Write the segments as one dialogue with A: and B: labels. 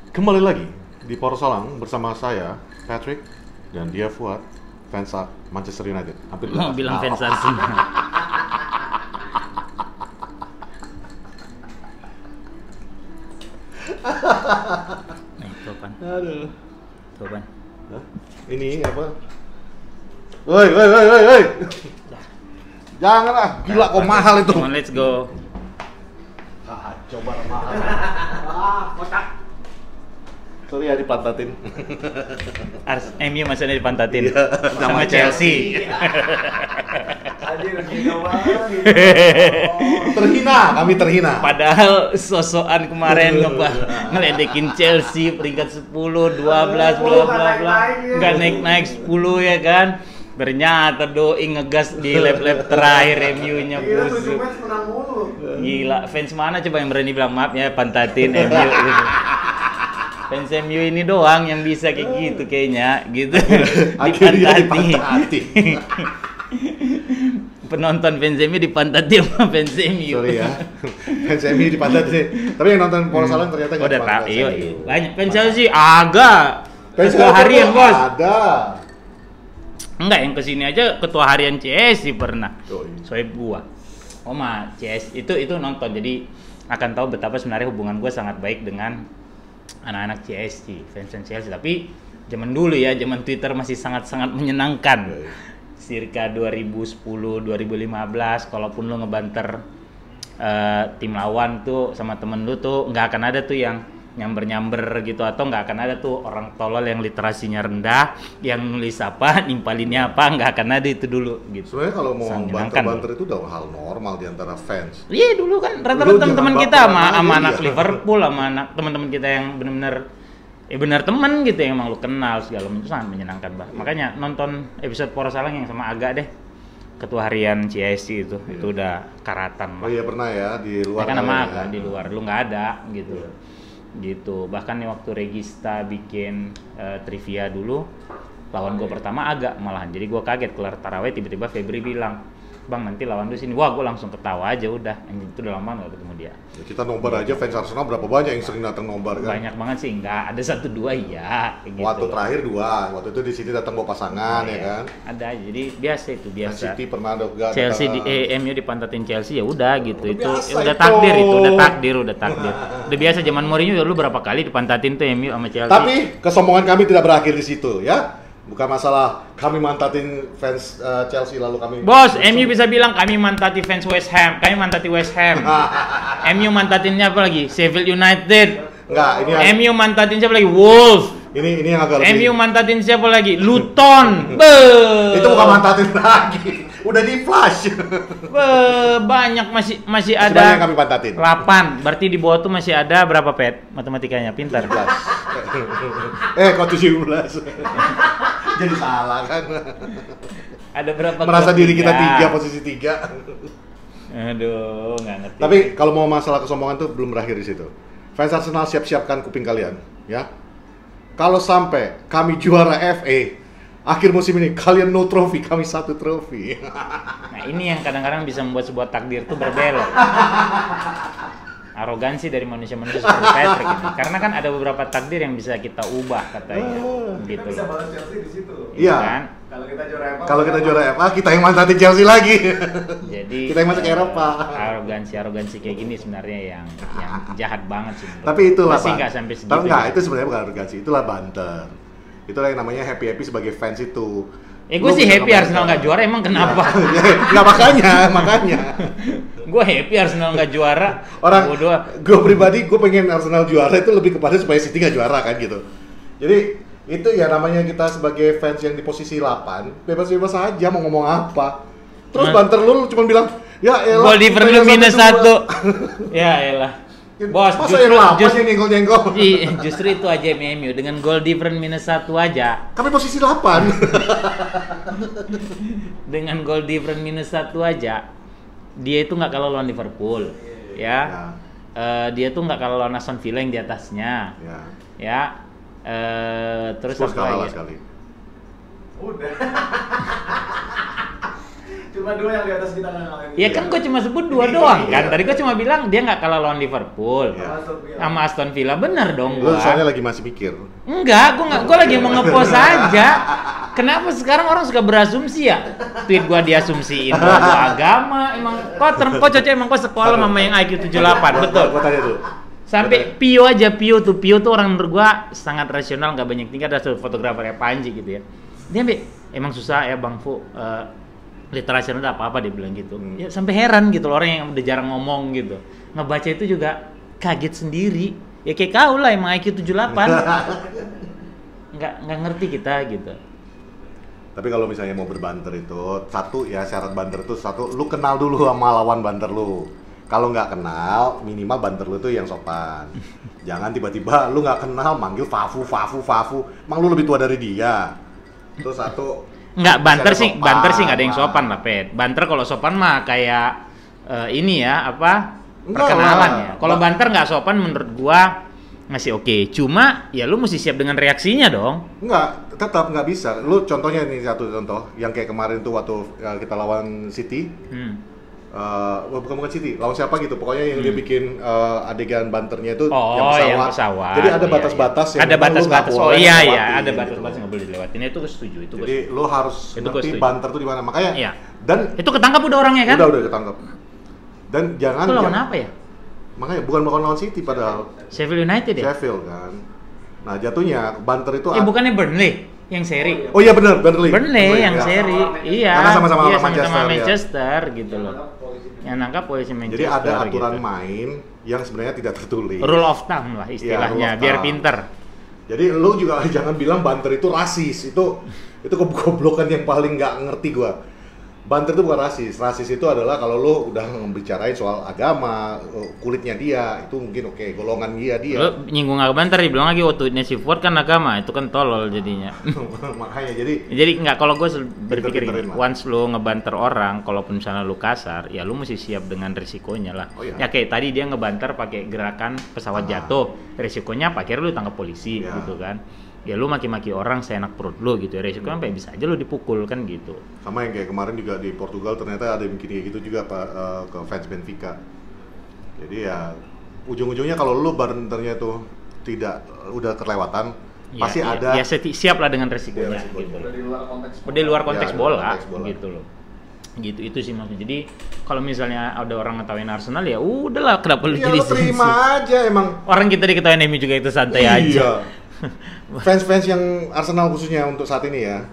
A: Kembali lagi di Porsalang bersama saya, Patrick, dan dia Fuad, fans Manchester United. Hampir
B: Mau bilang fans Arsenal. Nih, topan.
A: Aduh.
B: Topan.
A: Hah? Ini apa? Woi. Janganlah, gila kok mahal itu.
B: Come on, let's go.
A: Coba mahal. Kocak. Sorry ya dipantatin.
B: MU masih ada dipantatin.
A: Iya,
B: Sama Chelsea.
A: Kami terhina.
B: Padahal sosokan kemarin ngeledekin Chelsea peringkat 10, 12, bla bla bla. Enggak naik 10 ya kan. Ternyata doi ngegas di lap-lap terakhir MU-nya busuk. Gila, fans mana coba yang berani bilang maaf ya pantatin MU gitu. Fans MU ini doang yang bisa kayak gitu kayaknya gitu.
A: Akhirnya dipantati.
B: Penonton fans MU dipantati sama fans MU.
A: Sorry ya. Fans MU dipantati. Tapi yang nonton Porsalang ternyata nggak
B: udah tahu.
A: dipantati.
B: Iya. Banyak fans Chelsea agak.
A: Fans
B: Ketua harian, Bos.
A: Ada.
B: Enggak, yang kesini aja ketua harian CS pernah.
A: Oh, iya.
B: Soeb gua. Oma CS itu nonton, jadi akan tahu betapa sebenarnya hubungan gua sangat baik dengan anak-anak CSC, fans Chelsea. Tapi zaman dulu ya, zaman Twitter masih sangat-sangat menyenangkan. Circa 2010, 2015, kalaupun lu ngebanter tim lawan tuh sama temen lu tuh nggak akan ada tuh yang nyamber gitu, atau nggak akan ada tuh orang tolol yang literasinya rendah yang nulis apa, nimpalinnya apa, nggak akan ada itu dulu gitu.
A: Sebenarnya kalau mau
B: Sangat menyenangkan
A: banter-banter itu udah hal normal di antara fans.
B: Iya dulu kan rata-rata
A: Dulu
B: teman-teman
A: jangan
B: kita sama
A: baperan aja,
B: anak
A: iya.
B: Liverpool, sama anak teman-teman kita yang benar-benar benar teman gitu, yang emang lu kenal segala macam, itu sangat menyenangkan, Bah. Makanya nonton episode Porsalang yang sama Aga deh, ketua harian CSC itu udah karatan,
A: Oh
B: Bah.
A: iya pernah ya di luar.
B: Kan sama
A: kalian
B: Aga
A: ya.
B: di luar, lu nggak ada gitu. Gitu. Bahkan waktu Regista bikin trivia dulu, lawan gue pertama Aga malahan. Jadi gue kaget kelar taraweh tiba-tiba Febri bilang, "Bang, nanti lawan lu sini." Wah, gue langsung ketawa aja udah. Itu udah lama gak ketemu dia.
A: Ya, kita nobar aja fans Arsenal berapa banyak yang sering datang nobar kan?
B: Banyak banget sih, enggak ada 1-2 ya kayak gitu.
A: Waktu terakhir 2, waktu itu di sini datang bawa pasangan ya kan.
B: Ada aja. Jadi biasa itu,
A: Man
B: biasa.
A: City pernah ada juga.
B: Chelsea di MU dipantatin Chelsea ya udah gitu.
A: Udah
B: Itu
A: biasa
B: udah
A: itu.
B: takdir itu, udah takdir. Udah biasa zaman Mourinho dulu berapa kali dipantatin tuh MU sama Chelsea.
A: Tapi kesombongan kami tidak berakhir di situ ya. Bukan masalah kami mantatin fans Chelsea lalu kami.
B: Bos, MU bisa bilang kami mantati fans West Ham, kami mantati West Ham. MU mantatinnya apa lagi? Sheffield United.
A: Enggak, ini
B: MU mantatin siapa lagi? Wolves.
A: ini yang agak lebih.
B: MU mantatin siapa lagi? Luton.
A: Itu bukan mantatin lagi. Udah di flash.
B: Banyak masih ada.
A: Sebenarnya yang kami pantatin.
B: 8. Berarti di bawah tuh masih ada berapa, Pet? Matematikanya pintar.
A: 17. Kok 17? Jadi salah kan.
B: Ada berapa?
A: Merasa
B: klub?
A: diri kita
B: Ya.
A: 3, posisi 3.
B: Aduh, nggak ngerti.
A: Tapi kalau mau masalah kesombongan tuh belum berakhir di situ. Fans Arsenal siap-siapkan kuping kalian, ya. Kalau sampai kami juara FA, akhir musim ini kalian no trofi, kami 1 trofi.
B: Nah, ini yang kadang-kadang bisa membuat sebuah takdir tuh berbelok. Arogansi dari manusia-manusia seperti Patrick ini. Karena kan ada beberapa takdir yang bisa kita ubah katanya. Gitu.
C: Bisa balas Chelsea di situ.
A: Iya.
B: Kan?
A: Kalau kita juara FA, kita yang mantatin Chelsea lagi.
B: Jadi
A: Kita yang masuk ke Eropa.
B: Arogansi kayak gini sebenarnya yang jahat banget sih. menurut
A: Tapi
B: gue.
A: itulah,
B: Masih
A: Pak.
B: nggak sampai segitu.
A: Tapi enggak,
B: ya.
A: itu sebenarnya bukan arogansi, itulah banter. Itulah yang namanya happy sebagai fans itu.
B: Gue
A: Lu
B: sih
A: bisa
B: happy
A: ngebanter.
B: Arsenal nggak juara, emang kenapa?
A: Nggak makanya.
B: Gue happy Arsenal nggak juara.
A: Orang
B: Bodoh.
A: gue pribadi gue pengen Arsenal juara itu lebih kepada supaya City nggak juara kan gitu. Jadi itu ya namanya kita sebagai fans yang di posisi 8 bebas-bebas aja mau ngomong apa. Terus
B: Nah.
A: banter lu cuma bilang ya elah.
B: Gol different lu minus 1. Ya elah. Bos,
A: masa yang 8 yang nyenggol-nyenggol?
B: Justru itu aja MU dengan goal different minus 1 aja.
A: Kami posisi 8.
B: Dengan goal different minus 1 aja, dia itu nggak kalah lawan Liverpool, ya. Dia tuh nggak kalah lawan Aston Villa yang di atasnya, ya. Terus
A: Spurs
B: apa
A: kalah
B: lagi?
A: sekali.
C: Udah. Cuma 2 yang di atas kita nggak ngalahin.
B: Ya kan gue cuma sebut 2 doang kan. Tadi gue cuma bilang dia nggak kalah lawan Liverpool.
A: Iya.
B: Sama Aston Villa, bener dong
A: Lu
B: gua.
A: soalnya lagi masih mikir.
B: Enggak, gue lagi mau ngepost aja. Kenapa sekarang orang suka berasumsi ya? Tweet gua diasumsiin gua agama, emang kok cocok emang kok sekolah sama yang IQ 78, betul.
A: Gua tanya dulu.
B: Sampai Pio aja, Pio tuh orang menurut gua sangat rasional, nggak banyak tingkah, ada fotografernya Panji gitu ya. Dia emang susah ya Bang Fu, literasi rendah apa-apa dia bilang gitu. Ya sampai heran gitu loh, orang yang udah jarang ngomong gitu. Ngebaca itu juga kaget sendiri. Ya kayak kau lah emang IQ 78. Nggak ngerti kita gitu.
A: Tapi kalau misalnya mau berbanter itu, satu ya syarat banter itu satu, lu kenal dulu sama lawan banter lu. Kalau nggak kenal, minimal banter lu tuh yang sopan. Jangan tiba-tiba lu nggak kenal manggil Fafu. Emang lu lebih tua dari dia. Itu satu.
B: Nggak, banter sih nggak ada yang
A: lah.
B: sopan lah, Pet. Banter kalau sopan mah kayak ini ya,
A: Enggak
B: perkenalan
A: lah.
B: ya. Kalau banter nggak sopan menurut gua masih oke. Cuma ya lu mesti siap dengan reaksinya dong.
A: Enggak, tetap nggak bisa. Lu contohnya ini satu contoh, yang kayak kemarin tuh waktu kita lawan City. Bukan City, lawan siapa gitu. Pokoknya yang dia bikin adegan banternya itu
B: yang pesawat.
A: Jadi ada
B: Iya,
A: batas-batas
B: iya.
A: yang
B: Ada
A: memang lu nggak
B: batas-batas.
A: boleh
B: Oh iya
A: lewatin,
B: ada
A: gitu.
B: batas-batas yang nggak boleh dilewatin. Itu gue setuju.
A: Jadi lu harus
B: Itu gua
A: ngerti
B: setuju.
A: banter tuh di mana. Makanya
B: Iya.
A: dan
B: Itu ketangkap udah orangnya kan?
A: udah ketangkap. Dan jangan
B: Itu lawan apa ya?
A: Makanya bukan lawan City padahal
B: Sheffield United ya?
A: Sheffield kan. Nah, jatuhnya banter itu
B: Bukannya Burnley yang seri.
A: Oh iya benar, Burnley
B: Yang
A: ya.
B: seri. Iya.
A: Karena sama-sama
B: iya,
A: Manchester, ya.
B: Manchester gitu loh. Yang nangkap polisi Manchester.
A: Jadi ada aturan
B: gitu.
A: main yang sebenarnya tidak tertulis.
B: Rule of thumb lah istilahnya,
A: Rule of
B: biar
A: thumb.
B: pinter.
A: Jadi lu juga jangan bilang banter itu rasis. Itu kegoblokan yang paling nggak ngerti gua. Banter itu bukan rasis. Rasis itu adalah kalau lu udah membicarain soal agama, kulitnya dia, itu mungkin oke, golongan dia.
B: Lu nyinggung agama banter, dibilang lagi waktu si Ford kan agama, itu kan tolol jadinya.
A: Makanya jadi
B: Nggak, kalau gue berpikir
A: Pinter-pinterin
B: gini,
A: lah.
B: once lu ngebanter orang, kalaupun misalnya lu kasar, ya lu mesti siap dengan risikonya lah.
A: Oh, iya.
B: Ya kayak tadi dia ngebanter pakai gerakan pesawat jatuh, risikonya apa? Akhirnya lu tangkap polisi
A: Iya.
B: gitu kan. Ya lu maki-maki orang seenak perut lu gitu ya, risikonya sampai bisa aja lu dipukul kan gitu.
A: sama yang kayak kemarin juga di Portugal ternyata ada yang bikin kayak gitu juga Pak, ke fans Benfica. Jadi ya ujung-ujungnya kalau lu banternya tuh tidak udah kelewatan,
B: Ya,
A: pasti
B: ya,
A: ada
B: ya siap lah dengan resikonya
A: Iya, resikonya.
B: gitu.
C: Udah di luar konteks.
B: Udah di luar konteks
A: Ya, di
B: bola,
A: luar konteks bola.
B: gitu loh. Gitu itu sih maksudnya. Jadi kalau misalnya ada orang ngetawain Arsenal ya udahlah, kenapa lu
A: ya
B: jadi
A: lu terima
B: sensi?
A: aja emang.
B: Orang kita diketawain MU juga itu santai aja.
A: Iya. Fans-fans yang Arsenal khususnya untuk saat ini ya,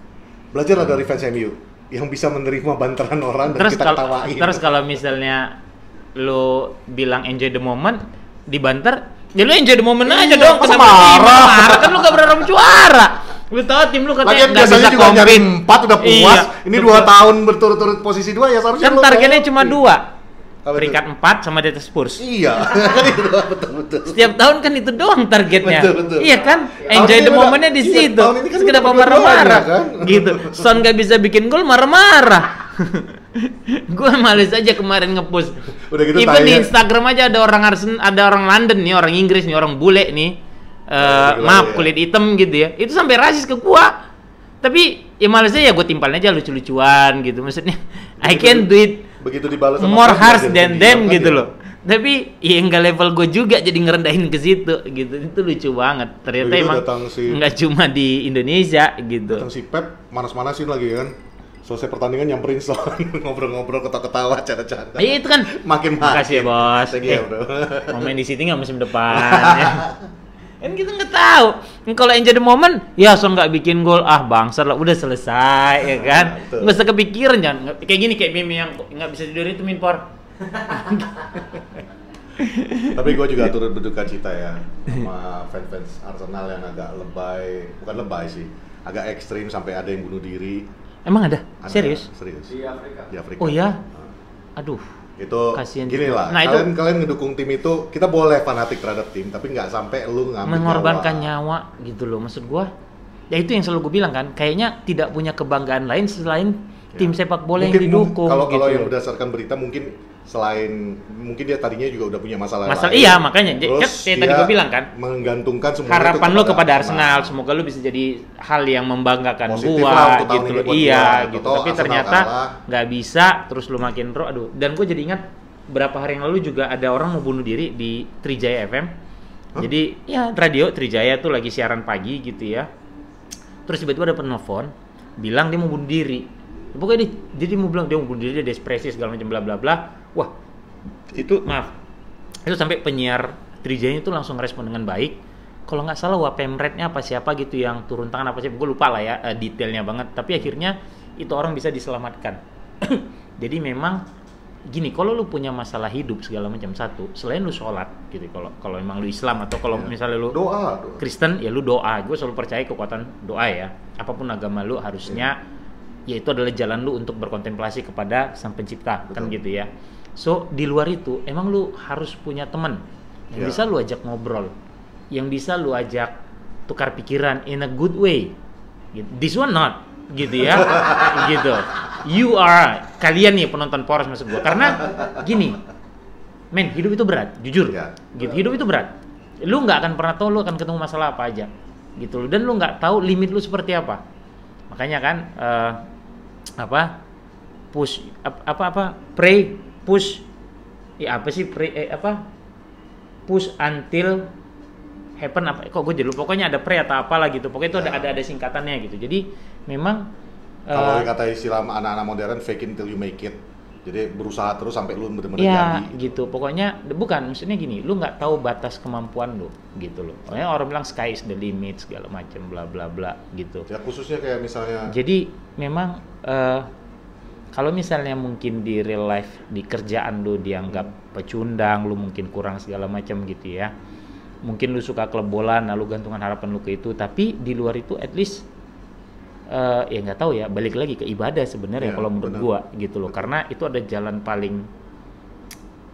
A: belajarlah dari fans MU yang bisa menerima banteran orang dan kita ketawain.
B: Terus kalau misalnya lu bilang enjoy the moment, dibanter, ya lu enjoy the moment
A: Iya,
B: aja dong.
A: masa
B: Kenapa
A: marah?
B: marah? Kan lu gak berharap juara. Lu tahu tim lu katanya
A: Lagian
B: nggak
A: biasanya
B: bisa
A: juga nyari
B: compete.
A: 4 udah puas.
B: Iya,
A: Ini
B: betul.
A: 2 tahun berturut-turut posisi 2 ya seharusnya
B: Kan
A: lu
B: targetnya
A: kompet.
B: cuma 2.
A: Apa itu?
B: Peringkat 4 sama di atas Spurs.
A: Iya. Betul.
B: Setiap tahun kan itu doang targetnya.
A: Betul.
B: Iya kan?
A: Tahun
B: Enjoy
A: ini
B: the
A: udah-
B: momennya di
A: iya,
B: situ.
A: tahun ini kan
B: Terus kenapa
A: udah
B: marah-marah?
A: kan?
B: Gitu. Son gak bisa bikin gol marah-marah. Gua males aja kemarin nge-post.
A: Udah gitu
B: Even di
A: tanya.
B: Instagram aja ada orang Arsenal, ada orang London nih, orang Inggris nih, orang bule nih. Maaf
A: ya.
B: kulit hitam gitu ya. Itu sampai rasis ke gua. Tapi ya malesnya ya gue timpalin aja lucu-lucuan gitu. Maksudnya I can do it
A: Begitu dibalas sama
B: more
A: fans,
B: harsh
A: jadi
B: than
A: diam
B: them
A: kan
B: gitu
A: ya.
B: loh. Tapi ya nggak level gue juga jadi ngerendahin ke situ gitu. Itu lucu banget. Ternyata
A: Begitu
B: emang
A: datang si-
B: nggak cuma di Indonesia gitu.
A: Datang si Pep manas-manasin lagi kan. Selesai pertandingan nyamperin Son, ngobrol-ngobrol, ketawa-ketawa, canda-canda.
B: Iya itu kan.
A: Makin
B: Makasih ya bos.
A: Thank you, bro.
B: Mau main di City nggak musim depan? Ya. Kan kita nggak tahu. Kalau enjoy the moment, ya Son nggak bikin gol, bangsat lah, udah selesai ya kan.
A: Betul.
B: Nggak usah kepikiran jangan kayak gini kayak meme yang nggak bisa tidur itu Minpor.
A: Tapi gue juga turut berduka cita ya sama fans-fans Arsenal yang agak lebay, bukan lebay sih, agak ekstrim sampai ada yang bunuh diri.
B: Emang ada?
A: Ada,
B: Serius?
A: Serius.
C: Di Afrika.
A: Di Afrika.
B: Oh ya?
A: Nah,
B: Aduh.
A: itu
B: Kasian
A: gini
B: juga.
A: lah.
B: Nah, itu-
A: kalian ngedukung tim itu, kita boleh fanatik terhadap tim, tapi nggak sampai lu ngambil
B: Mengorbankan nyawa gitu loh maksud gua. Ya itu yang selalu gue bilang kan, kayaknya tidak punya kebanggaan lain selain tim sepak bola yang
A: Mungkin
B: didukung
A: kalau
B: gitu.
A: yang berdasarkan berita mungkin dia tadinya juga udah punya masalah lain.
B: Iya, makanya
A: Terus
B: kan tadi gue bilang kan,
A: menggantungkan semua
B: harapan lu kepada Arsenal, semoga lu bisa jadi hal yang membanggakan
A: Positif lah
B: gua
A: untuk tahun
B: gitu
A: ini
B: loh.
A: buat
B: Iya
A: gua.
B: gitu.
A: Atau
B: Tapi
A: Arsenal
B: ternyata
A: kalah.
B: nggak bisa, terus lu makin aduh. Dan gue jadi ingat berapa hari yang lalu juga ada orang mau bunuh diri di Trijaya FM. Jadi ya radio Trijaya tuh lagi siaran pagi gitu ya. Terus tiba-tiba ada penelpon bilang dia mau bunuh diri. Pokoknya dia mau bilang dia mau bunuh diri, dia depresi segala macam bla bla bla. Wah, itu maaf. Itu sampai penyiar Trijaya itu langsung respon dengan baik. Kalau nggak salah Wapemretnya apa siapa gitu yang turun tangan apa siapa, gue lupa lah ya detailnya banget. Tapi akhirnya itu orang bisa diselamatkan. Jadi memang gini, kalau lu punya masalah hidup segala macam satu, selain lu sholat gitu, kalau emang lu Islam atau kalau misalnya lu
A: doa.
B: Kristen ya lu doa. Gue selalu percaya kekuatan doa ya. Apapun agama lu harusnya ya itu adalah jalan lu untuk berkontemplasi kepada Sang Pencipta. Betul. Kan gitu ya. So di luar itu emang lu harus punya teman yang bisa lu ajak ngobrol, yang bisa lu ajak tukar pikiran in a good way. This one not gitu ya. Gitu. You are, kalian nih penonton Poros maksud gue, karena gini, men, hidup itu berat, jujur, gitu. Hidup itu berat. Lu nggak akan pernah tahu lu akan ketemu masalah apa aja, gitu loh. Dan lu nggak tahu limit lu seperti apa. Makanya kan pray, push, ya apa sih push until happen apa? Kok gue jadi lupa. Pokoknya ada pray atau apalah gitu. Pokoknya itu ada singkatannya gitu. Jadi memang
A: kalau kata istilah anak-anak modern, fake it till you make it. Jadi berusaha terus sampai lu benar-benar
B: ya,
A: jadi.
B: gitu. Pokoknya bukan, maksudnya gini, lu nggak tahu batas kemampuan lu, gitu loh. Pokoknya orang bilang sky is the limit segala macam bla bla bla gitu.
A: Ya khususnya kayak misalnya.
B: Jadi memang kalau misalnya mungkin di real life di kerjaan lu dianggap pecundang, lu mungkin kurang segala macam gitu ya. Mungkin lu suka klub bola, nah lu gantungan harapan lu ke itu. Tapi di luar itu at least ya nggak tahu ya, balik lagi ke ibadah sebenarnya kalau menurut gua gitu loh. Karena itu ada jalan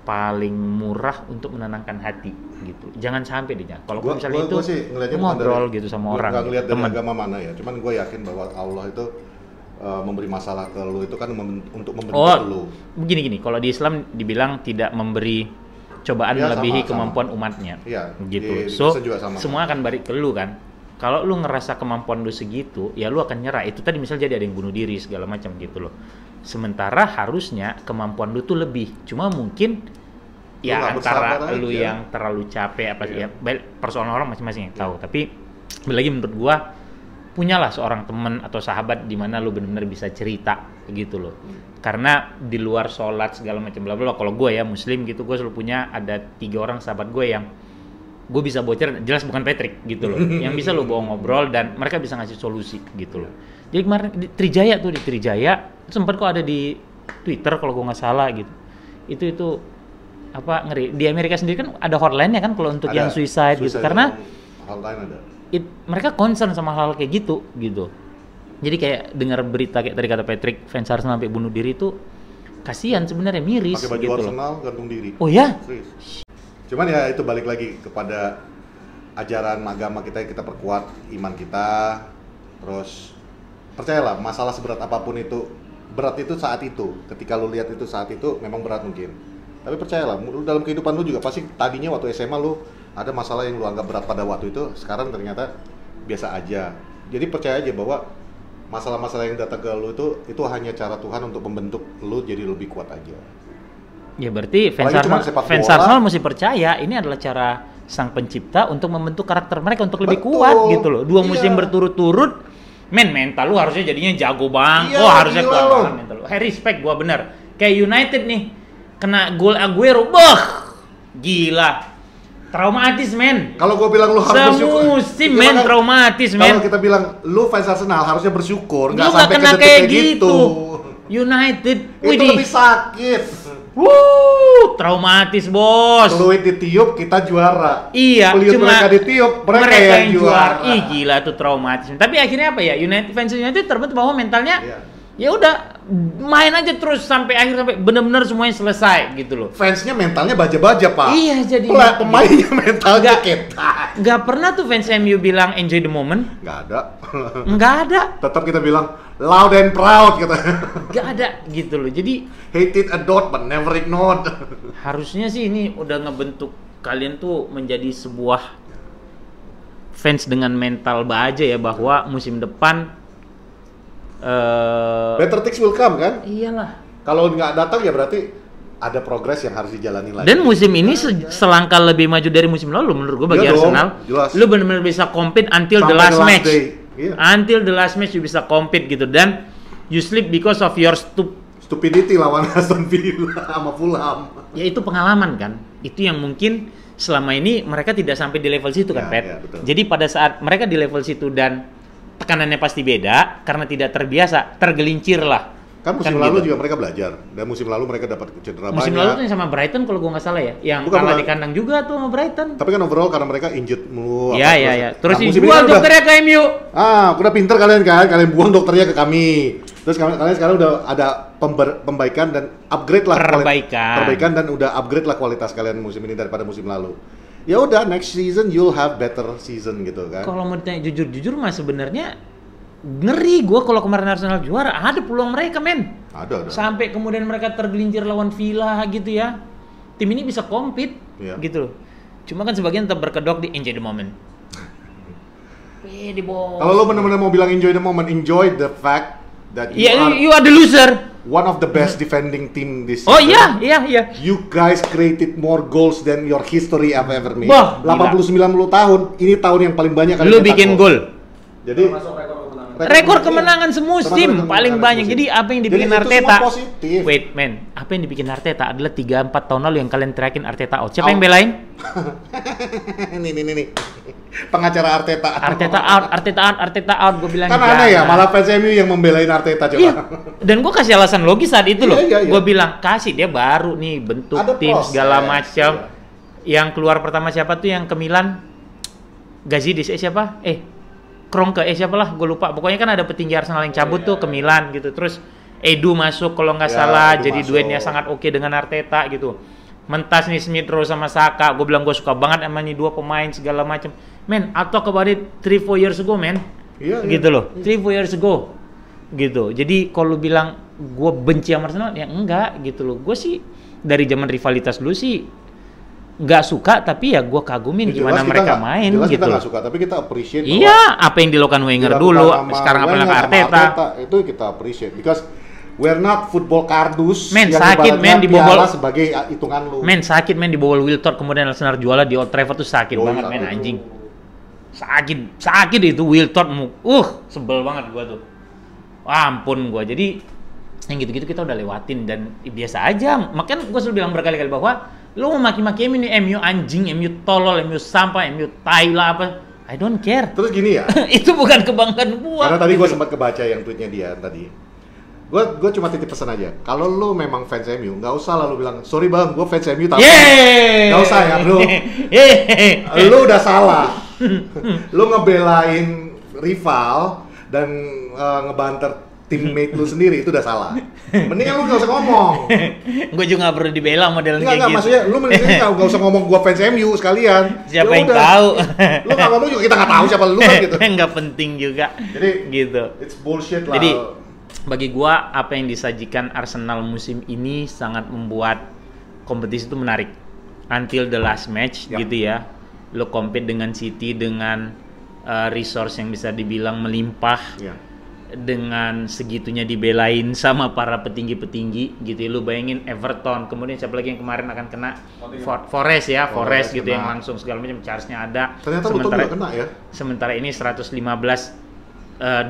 B: paling murah untuk menenangkan hati gitu. Jangan sampai deh, kalau misalnya itu ngobrol gitu sama orang.
A: Gak ngeliat dari agama mana ya, cuman gue yakin bahwa Allah itu memberi masalah ke lu itu kan untuk membentuk lu. Begini,
B: kalau di Islam dibilang tidak memberi cobaan melebihi kemampuan umatnya, gitu. So semua akan balik ke lu kan. Kalau lu ngerasa kemampuan lu segitu, ya lu akan nyerah. Itu tadi misalnya jadi ada yang bunuh diri segala macam gitu loh. Sementara harusnya kemampuan lu tuh lebih. Cuma mungkin ya antara lu yang terlalu capek apa sih ya, persoalan orang masing-masing yang tahu. Tapi lagi menurut gua punyalah seorang teman atau sahabat di mana lu benar-benar bisa cerita gitu loh. Karena di luar sholat segala macam bla bla, kalau gue ya muslim gitu, gue selalu punya ada 3 orang sahabat gue yang gue bisa bocor, jelas bukan Patrick gitu loh, yang bisa lo bawa ngobrol dan mereka bisa ngasih solusi gitu loh. Jadi kemarin di Trijaya sempat kok ada di Twitter kalau gue nggak salah gitu. Itu apa ngeri. Di Amerika sendiri kan ada hotline-nya kan kalau untuk yang suicide gitu, karena
A: hotline ada.
B: Mereka concern sama hal kayak gitu. Jadi kayak dengar berita kayak tadi kata Patrick, fans Arsenal sampai bunuh diri itu kasihan sebenarnya, miris
A: pakai baju
B: gitu
A: Arsenal,
B: loh.
A: gantung diri.
B: Oh ya?
A: Cuman ya itu balik lagi kepada ajaran agama kita perkuat iman kita. Terus percayalah, masalah seberat apapun itu, berat itu saat itu. Ketika lu lihat itu saat itu memang berat mungkin. Tapi percayalah, lu dalam kehidupan lu juga pasti tadinya waktu SMA lu ada masalah yang lu anggap berat pada waktu itu, sekarang ternyata biasa aja. Jadi percaya aja bahwa masalah-masalah yang datang ke lu itu hanya cara Tuhan untuk membentuk lu jadi lebih kuat aja. Ya berarti fans Arsenal mesti percaya ini adalah cara Sang Pencipta untuk membentuk karakter mereka untuk lebih kuat gitu loh. 2 musim berturut-turut, mental lu harusnya jadinya jago banget. Harusnya kuat banget mental lu. Respect gua bener. Kayak United nih, kena gol Aguero, gila. Traumatis men. Kalau gua bilang lu harus bersyukur. Semusim men traumatis men. Kalau kita bilang lu fans Arsenal harusnya bersyukur, nggak sampai kena kayak gitu. United, itu lebih sakit. Traumatis bos. Fluid ditiup, kita juara. Iya, cuma mereka ditiup, mereka yang juara. Ih gila tuh traumatis. Tapi akhirnya apa ya? Fans United terbentuk bahwa mentalnya
B: ya udah main aja terus sampai akhir, sampai benar-benar semuanya selesai gitu loh.
A: Fansnya mentalnya baja-baja, Pak.
B: Iya, jadi
A: pemainnya mentalnya ketat.
B: Nggak pernah tuh fans MU bilang enjoy the moment.
A: Nggak ada.
B: Nggak ada.
A: Tetap kita bilang loud and proud kita.
B: Nggak ada gitu loh. Jadi
A: hate it, adored, but never ignored.
B: harusnya sih ini udah ngebentuk kalian tuh menjadi sebuah fans dengan mental baja ya, bahwa musim depan
A: better things will come kan?
B: Iyalah.
A: Kalau nggak datang ya berarti ada progres yang harus dijalani lagi.
B: Dan musim ini selangkah lebih maju dari musim lalu menurut gue bagi
A: Iya
B: Arsenal.
A: dong, jelas.
B: Lu benar-benar bisa compete until
A: Sampai
B: the last match.
A: Iya.
B: Until the last match you bisa compete gitu, dan you sleep because of your
A: Stupidity lawan Aston Villa sama Fulham.
B: ya itu pengalaman kan. Itu yang mungkin selama ini mereka tidak sampai di level situ kan,
A: Ya,
B: Pet.
A: ya, betul.
B: Jadi pada saat mereka di level situ dan tekanannya pasti beda karena tidak terbiasa, tergelincir lah.
A: Kan musim
B: Kan
A: lalu
B: gitu.
A: juga mereka belajar, dan musim lalu mereka dapat cedera
B: Musim
A: banyak.
B: lalu tuh yang sama Brighton kalau gua nggak salah ya, yang
A: Bukan,
B: kalah
A: bukan.
B: di kandang juga tuh sama Brighton.
A: Tapi kan overall karena mereka injured mulu.
B: Iya iya iya. Terus
A: Nah, musim ini
B: dijual
A: kan udah-
B: dokternya ke MU.
A: udah pinter kalian kan, kalian buang dokternya ke kami. Terus kalian sekarang udah ada pembaikan dan upgrade lah perbaikan dan udah upgrade lah kualitas kalian musim ini daripada musim lalu. Ya udah, next season you'll have better season gitu kan.
B: Kalau mau ditanya jujur-jujur mah sebenarnya ngeri gua kalau kemarin Arsenal juara, ada peluang mereka men.
A: Ada.
B: Sampai kemudian mereka tergelincir lawan Villa gitu ya. Tim ini bisa compete gitu loh. Cuma kan sebagian tetap berkedok di enjoy the moment. Pede bos.
A: Kalau lo benar-benar mau bilang enjoy the moment, enjoy the fact that
B: You are the loser.
A: one of the best defending team this
B: Oh
A: season.
B: iya.
A: You guys created more goals than your history have ever made.
B: Wah,
A: 80-90 tahun, ini tahun yang paling banyak kalian
B: Lu
A: cetak
B: bikin gol.
A: Jadi
B: Rekor kemenangan semusim
A: Termasuk
B: paling
A: kemenangan
B: banyak.
A: semusim.
B: Jadi apa yang dibikin
A: Jadi itu
B: Arteta?
A: semua positif.
B: Wait, man. Apa yang dibikin Arteta adalah 3-4 tahun lalu yang kalian teriakin Arteta out. Siapa yang belain?
A: nih. Pengacara Arteta.
B: Arteta out. Gue bilang
A: Kan aneh ya, malah fans MU yang membelain Arteta coba.
B: Iya. Dan gue kasih alasan logis saat itu loh.
A: Iya.
B: Gue bilang kasih, dia baru nih bentuk
A: Ada
B: tim
A: proses,
B: segala macam.
A: iya.
B: Yang keluar pertama siapa tuh yang ke Milan? Gazidis siapa? Kroenke siapa lah, gue lupa. Pokoknya kan ada petinggi Arsenal yang cabut tuh ke Milan gitu. Terus Edu masuk kalau nggak salah,
A: Edu
B: jadi
A: masuk.
B: duetnya sangat oke dengan Arteta gitu. Mentas nih Smith Rowe sama Saka, gue bilang gue suka banget sama nih dua pemain segala macam. Men, atau kemarin 3-4 years ago men,
A: Iya.
B: gitu loh. 3-4 years ago, gitu. Jadi kalau bilang gue benci sama Arsenal, ya enggak gitu loh. Gue sih dari zaman rivalitas dulu sih nggak suka, tapi ya gue kagumin
A: Ya,
B: gimana mereka main
A: jelas
B: gitu
A: kita
B: loh.
A: nggak suka, tapi kita appreciate
B: Iya, apa yang dilakukan Wenger dulu, sekarang apa yang dilakukan Arteta.
A: Itu kita appreciate because we're not football kardus
B: Men,
A: yang
B: sakit,
A: ibaratnya
B: men, dibobol.
A: piala sebagai hitungan lu.
B: Men, sakit men dibobol Wiltord kemudian Arsenal juara di Old Trafford tuh sakit
A: Yoi,
B: banget men
A: sakit.
B: anjing. Sakit itu Wiltord sebel banget gua tuh. Ampun gua. Jadi yang gitu-gitu kita udah lewatin dan biasa aja. Makanya gua selalu bilang berkali-kali bahwa lu mau maki-maki MU anjing, MU tolol, MU sampah, MU tai lah apa. I don't care.
A: Terus gini ya,
B: Itu bukan kebanggaan gua.
A: karena tadi gue sempat kebaca yang tweetnya dia tadi. Gue cuma titip pesan aja. Kalau lu memang fans MU, nggak usah lah lu bilang, sorry bang, gue fans MU tapi
B: Yeay!
A: nggak usah ya bro.
B: Yeay!
A: Lu udah salah. Lu ngebelain rival dan ngebanter teammate lu sendiri itu udah salah. Mendingan lu nggak usah ngomong.
B: Gue juga gak perlu dibela modelnya kayak
A: Enggak,
B: gitu.
A: maksudnya lu mendingan nggak usah ngomong gua fans MU sekalian.
B: Siapa
A: Ya
B: yang
A: udah.
B: tahu?
A: Lu nggak ngomong juga kita nggak tahu siapa lu kan gitu.
B: Nggak penting juga.
A: Jadi
B: Gitu.
A: it's bullshit lah.
B: Jadi bagi gua apa yang disajikan Arsenal musim ini sangat membuat kompetisi itu menarik. Until the last match
A: Ya.
B: gitu ya. Lo compete dengan City dengan resource yang bisa dibilang melimpah.
A: Ya.
B: Dengan segitunya dibelain sama para petinggi-petinggi gitu ya. Lu bayangin Everton, kemudian siapa lagi yang kemarin akan kena Forest ya, Forest gitu
A: kena.
B: yang langsung segala macam charge-nya ada.
A: Ternyata Luton juga kena ya.
B: Sementara ini 115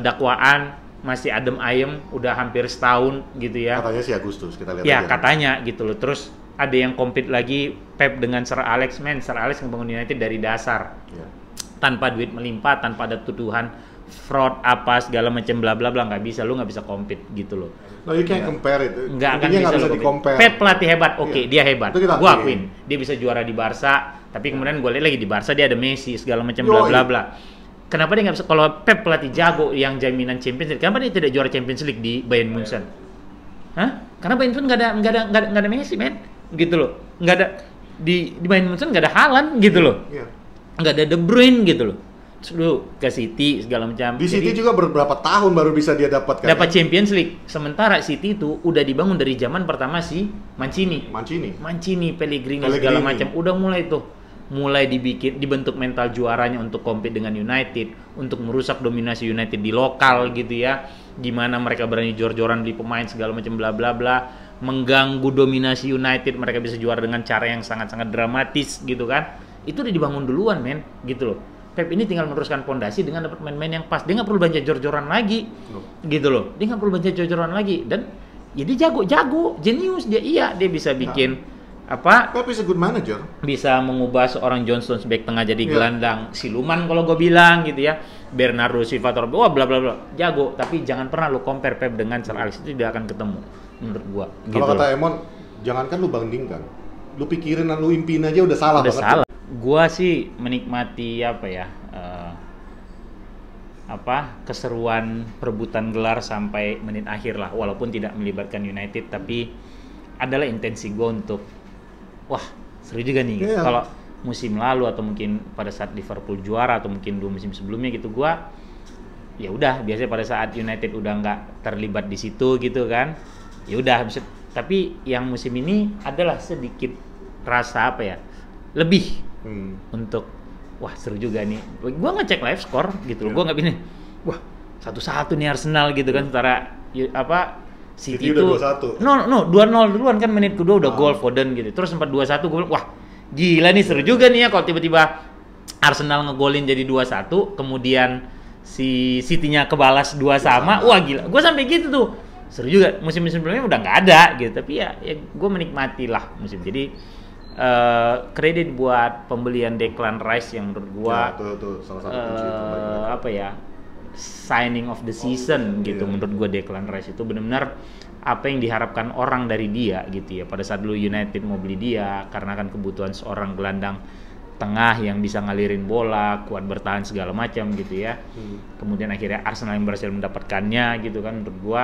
B: dakwaan masih adem ayem udah hampir setahun gitu ya.
A: Katanya sih Agustus kita lihat
B: Ya
A: aja.
B: katanya gitu loh. Terus ada yang compete lagi Pep dengan Sir Alex. Sir Alex ngebangun United dari dasar.
A: Ya.
B: Tanpa duit melimpah, tanpa ada tuduhan fraud apa segala macam bla bla bla, nggak bisa, lu nggak bisa compete gitu loh.
A: No, you can't compare it.
B: Nggak akan
A: Intinya
B: bisa
A: bisa
B: lo
A: di-compare.
B: Pep pelatih hebat, oke,
A: Iya.
B: dia hebat.
A: Itu kita
B: Gua
A: akuin.
B: akuin, dia bisa juara di Barca, tapi kemudian gue lihat lagi di Barca dia ada Messi segala macam
A: Yoi.
B: bla bla bla. Kenapa dia nggak bisa? Kalau Pep pelatih jago yang jaminan Champions League, kenapa dia tidak juara Champions League di Bayern Munchen? Hah? Karena Bayern Munchen nggak ada Messi, men, gitu loh. Nggak ada di Bayern Munchen nggak ada Haaland, gitu loh. Nggak ada De Bruyne, gitu loh. Terus lu ke City segala macam.
A: Di City juga beberapa tahun baru bisa dia dapatkan.
B: Dapat Champions League. Sementara City itu udah dibangun dari zaman pertama si Mancini, Pellegrini segala macam. Udah mulai dibentuk mental juaranya untuk compete dengan United, untuk merusak dominasi United di lokal gitu ya. Gimana mereka berani jor-joran beli pemain segala macam bla bla bla, mengganggu dominasi United, mereka bisa juara dengan cara yang sangat-sangat dramatis gitu kan. Itu udah dibangun duluan, men, gitu loh. Pep ini tinggal meneruskan pondasi dengan dapat main-main yang pas. Dia nggak perlu belanja jor-joran lagi, gitu loh. Dia nggak perlu belanja jor-joran lagi dan ya dia jago, jenius dia. Iya, dia bisa bikin
A: Pep is a good manager.
B: Bisa mengubah seorang John Stones back tengah jadi gelandang siluman kalau gue bilang gitu ya. Bernardo Silva, wah bla bla bla, jago. Tapi jangan pernah lu compare Pep dengan Sir Alex, itu tidak akan ketemu menurut gua.
A: Kalau kata Emon, jangankan lu bandingkan, lu pikirin dan lu impiin aja udah salah banget.
B: Salah. Gua sih menikmati keseruan perebutan gelar sampai menit akhir lah, walaupun tidak melibatkan United, tapi adalah intensi gue untuk wah seru juga nih. Kalau musim lalu atau mungkin pada saat Liverpool juara atau mungkin 2 musim sebelumnya gitu, gue ya udah biasanya pada saat United udah nggak terlibat di situ gitu kan, ya udah. Tapi yang musim ini adalah sedikit rasa lebih untuk wah seru juga nih. Gue ngecek live score gitu loh, gue nggak begini wah 1-1 nih Arsenal gitu kan, sementara City itu 2-1 duluan kan, menit kedua udah gol Foden gitu, terus sempat 2-1. Gue bilang wah gila nih, seru juga nih ya kalau tiba-tiba Arsenal ngegolin jadi 2-1, kemudian si City-nya kebalas 2 sama. Wah gila, gue sampai gitu tuh, seru juga. Musim-musim sebelumnya udah nggak ada gitu, tapi ya gue menikmati lah musim. Jadi kredit buat pembelian Declan Rice yang menurut gue
A: salah satu kunci
B: signing of the season gitu. Menurut gue Declan Rice itu benar-benar apa yang diharapkan orang dari dia gitu ya. Pada saat dulu United mau beli dia karena kan kebutuhan seorang gelandang tengah yang bisa ngalirin bola, kuat bertahan segala macam gitu ya. Kemudian akhirnya Arsenal yang berhasil mendapatkannya gitu kan. Menurut gue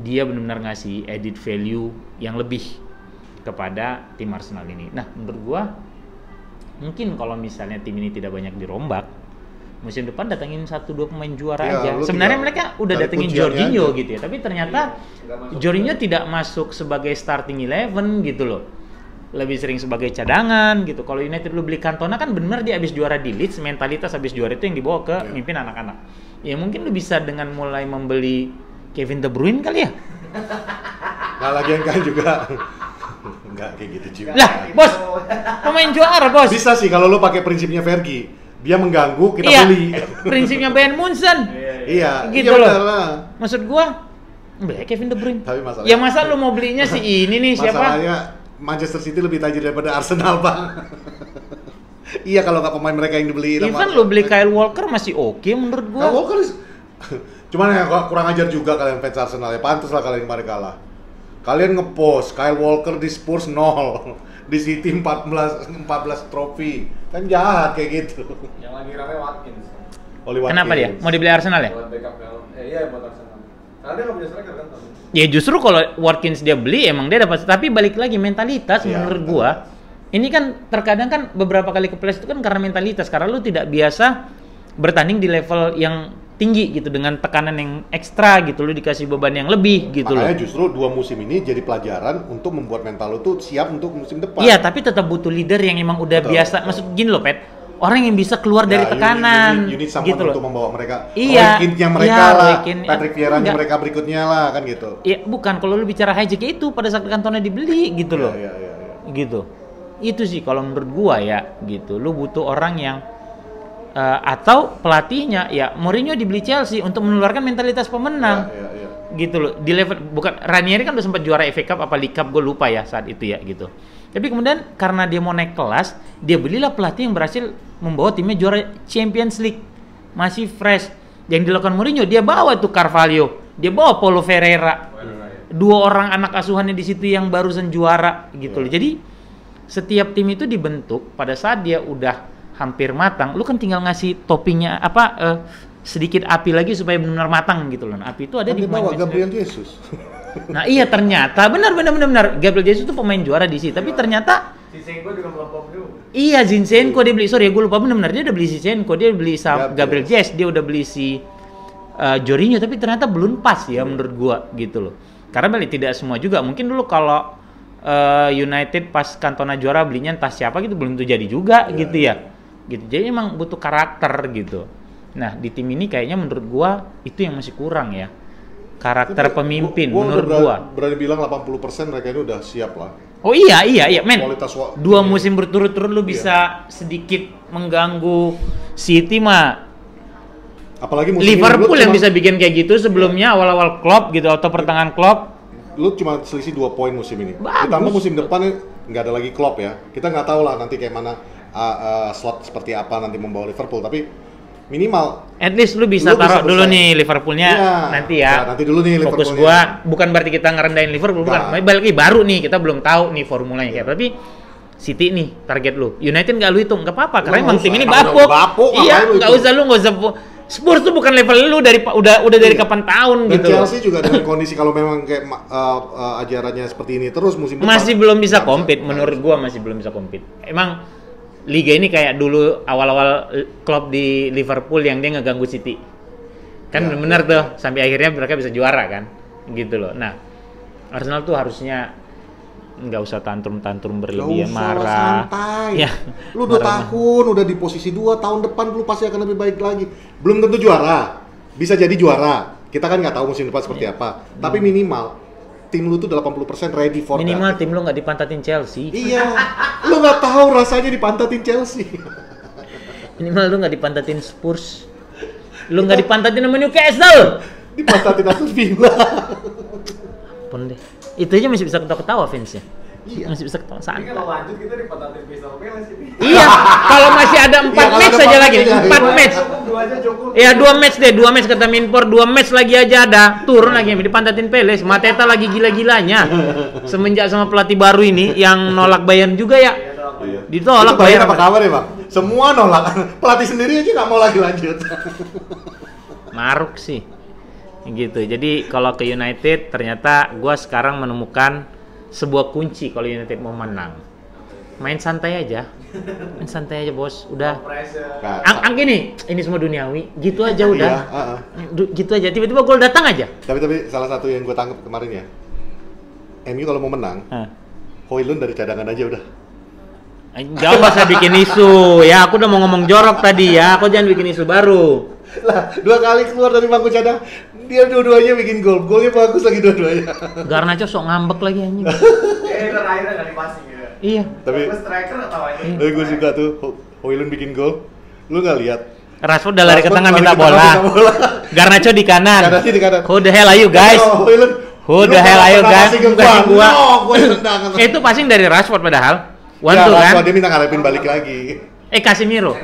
B: dia benar-benar ngasih added value yang lebih kepada tim Arsenal ini. Nah menurut gue mungkin kalau misalnya tim ini tidak banyak dirombak, musim depan datangin 1-2 pemain juara aja. Sebenarnya mereka udah datengin Jorginho gitu ya, tapi ternyata Jorginho tidak masuk sebagai starting 11 gitu loh. Lebih sering sebagai cadangan gitu. Kalau United lu beli Cantona kan benar dia habis juara di Leeds, mentalitas habis juara itu yang dibawa ke mimpin anak-anak. Ya mungkin lu bisa dengan mulai membeli Kevin De Bruyne kali ya.
A: Nah lagi yang kan juga enggak kayak gitu juga.
B: Lah, bos. Pemain juara, bos.
A: Bisa sih kalau lu pakai prinsipnya Fergie. Dia mengganggu, kita beli.
B: Prinsipnya Bayern Munchen.
A: Iya,
B: gitu loh. Maksud gua, beli Kevin De Bruyne.
A: Tapi masalahnya,
B: ya masa lu mau belinya si ini nih siapa?
A: Masalahnya Manchester City lebih tajir daripada Arsenal, Bang. Iya kalau nggak pemain mereka yang dibeli.
B: Even lu beli Kyle Walker masih oke menurut gua.
A: Kyle Walker cuman ya kurang ajar juga kalian fans Arsenal ya. Pantes lah kalian kemarin kalah. Kalian ngepost Kyle Walker di Spurs 0, di City 14 trofi. Kan jahat kayak gitu.
C: Yang lagi rame Watkins.
B: Kenapa dia? Mau dibeli Arsenal ya?
C: Buat backup iya buat Arsenal. Karena dia nggak punya striker kan.
B: Ya justru kalau Watkins dia beli emang dia dapat, tapi balik lagi mentalitas menurut gua. Ini kan terkadang kan beberapa kali kepleset itu kan karena mentalitas, karena lu tidak biasa bertanding di level yang tinggi gitu dengan tekanan yang ekstra gitu, lu dikasih beban yang lebih gitu.
A: Makanya justru 2 musim ini jadi pelajaran untuk membuat mental lu tuh siap untuk musim depan.
B: Iya, tapi tetap butuh leader yang emang udah biasa. Maksud gini loh, Pet. Orang yang bisa keluar dari tekanan
A: you need
B: gitu loh.
A: Untuk membawa mereka.
B: Iya.
A: Roy Keane-nya mereka lah, Patrick Vieira-nya mereka berikutnya lah kan gitu.
B: Iya, bukan kalau lu bicara hijack itu pada saat Cantona dibeli gitu loh.
A: Iya.
B: Gitu. Itu sih kalau menurut gua ya gitu. Lu butuh orang yang atau pelatihnya ya Mourinho dibeli Chelsea untuk menularkan mentalitas pemenang. Gitu loh. Di level bukan Ranieri kan udah sempat juara FA Cup apa League Cup, gue lupa ya saat itu ya gitu. Tapi kemudian karena dia mau naik kelas, dia belilah pelatih yang berhasil membawa timnya juara Champions League. Masih fresh. Yang dilakukan Mourinho, dia bawa tuh Carvalho, dia bawa Paulo Ferreira. 2 orang anak asuhannya di situ yang barusan juara gitu loh. Jadi setiap tim itu dibentuk pada saat dia udah hampir matang, lu kan tinggal ngasih toppingnya sedikit api lagi supaya benar-benar matang gitu loh. Nah, api itu ada
A: Kan
B: di
A: dia bawa
B: pemain
A: Gabriel Jesus.
B: Nah iya ternyata benar. Gabriel Jesus itu pemain juara di sini, tapi ternyata
C: Zinchenko juga melempem juga.
B: iya Zinchenko dia beli, sorry gue lupa benar dia udah beli Zinchenko, dia beli Gabriel Jesus, dia udah beli si Jorginho, tapi ternyata belum pas ya menurut gua gitu loh. Karena balik tidak semua juga, mungkin dulu kalau United pas Cantona juara belinya entah siapa gitu belum tentu jadi juga gitu ya. Gitu. Jadi emang butuh karakter gitu. Nah, di tim ini kayaknya menurut gua itu yang masih kurang ya. Karakter pemimpin menurut gua.
A: Berani bilang 80% mereka ini udah siap lah.
B: Oh iya men.
A: Kualitas
B: Dua musim berturut-turut lu bisa sedikit mengganggu City mah.
A: Apalagi musim
B: Liverpool yang bisa bikin kayak gitu sebelumnya awal-awal Klopp gitu atau pertengahan Klopp.
A: Lu cuma selisih 2 poin musim ini.
B: Bagus.
A: Ditambah musim depan nggak ada lagi Klopp ya. Kita nggak tahu lah nanti kayak mana slot seperti apa nanti membawa Liverpool, tapi minimal
B: At least lu bisa taruh dulu nih Liverpoolnya nanti ya.
A: Nanti dulu nih
B: Fokus
A: Liverpoolnya.
B: gua bukan berarti kita ngerendahin Liverpool, bukan. Balik lagi baru nih, kita belum tahu nih formulanya kayak apa. Tapi City nih target lu. United nggak lu hitung, nggak apa-apa karena emang tim ini bapuk. Iya, nggak usah Spurs tuh bukan level lu udah dari kapan tahun
A: dan
B: gitu.
A: Chelsea juga dengan kondisi kalau memang kayak ajarannya seperti ini terus musim depan
B: Masih belum bisa compete menurut gua, masih belum bisa compete. Emang liga ini kayak dulu awal-awal Klopp di Liverpool yang dia ngeganggu City. Kan benar tuh sampai akhirnya mereka bisa juara kan. Gitu loh. Nah, Arsenal tuh harusnya nggak usah tantrum berlebihan, marah.
A: Santai.
B: Ya,
A: Lu 2 tahun udah di posisi 2, tahun depan lu pasti akan lebih baik lagi. Belum tentu juara. Bisa jadi juara. Kita kan nggak tahu musim depan seperti apa. Tapi minimal tim lu tuh 80% ready for
B: minimal
A: that.
B: tim lu nggak dipantatin Chelsea.
A: Iya. Lu nggak tahu rasanya dipantatin Chelsea.
B: Minimal lu nggak dipantatin Spurs. Lu nggak dipantatin sama Newcastle.
A: Dipantatin Aston Villa.
B: Pun deh. Itu aja masih bisa ketawa-ketawa fansnya.
A: Iya.
B: Masih bisa ketawa
C: Ini
B: santai.
C: kalau lanjut kita dipatahin Crystal Palace ini.
B: Iya, kalau masih ada 4
A: Iya, kalau
B: match
A: ada
B: aja
A: 4
B: lagi,
A: match aja.
B: 4 match.
C: Dua aja cukup.
B: Ya 2 match deh, 2 match kata Minpor, 2 match lagi aja ada. Turun lagi dipantatin Palace. Mateta lagi gila-gilanya. Semenjak sama pelatih baru ini yang nolak Bayern juga ya.
A: Iya.
B: Ditolak
A: Itu Bayern
B: Bayern.
A: apa kabar ya, Bang? Semua nolak. Pelatih sendiri aja nggak mau lagi lanjut.
B: Maruk sih. Gitu. Jadi kalau ke United ternyata gua sekarang menemukan sebuah kunci kalau United mau menang. Main santai aja. Main santai aja, Bos. Udah.
A: Nah,
B: Gini, ini semua duniawi. Gitu aja udah.
A: Iya,
B: Gitu aja. Tiba-tiba gol datang aja.
A: Tapi salah satu yang gue tangkap kemarin ya, MU kalau mau menang, Højlund dari cadangan aja udah.
B: Jangan usah bikin isu. Ya, aku udah mau ngomong jorok tadi ya. Aku jangan bikin isu baru.
A: Lah, 2 kali keluar dari bangku cadang, dia dua-duanya bikin gol. Golnya bagus lagi dua-duanya.
B: Garnacho sok ngambek lagi anjing.
C: Terakhirnya nggak dipasing ya.
B: Iya.
A: Tapi
C: Striker atau aja.
A: gue suka tuh Højlund bikin gol. Lu nggak lihat?
B: Rashford udah lari ke
A: Rashford
B: tengah
A: lari
B: minta
A: ke tengah,
B: bola.
A: minta bola.
B: Garnacho di kanan.
A: Garnacho di kanan.
B: Who the hell are you guys?
A: Oh, Højlund.
B: Who the hell are you guys?
A: Passing ke
B: Passing gua.
A: No, gua tendang.
B: Itu passing dari Rashford padahal. One
A: Ya,
B: two kan?
A: Rashford dia minta ngarepin balik lagi.
B: Casemiro.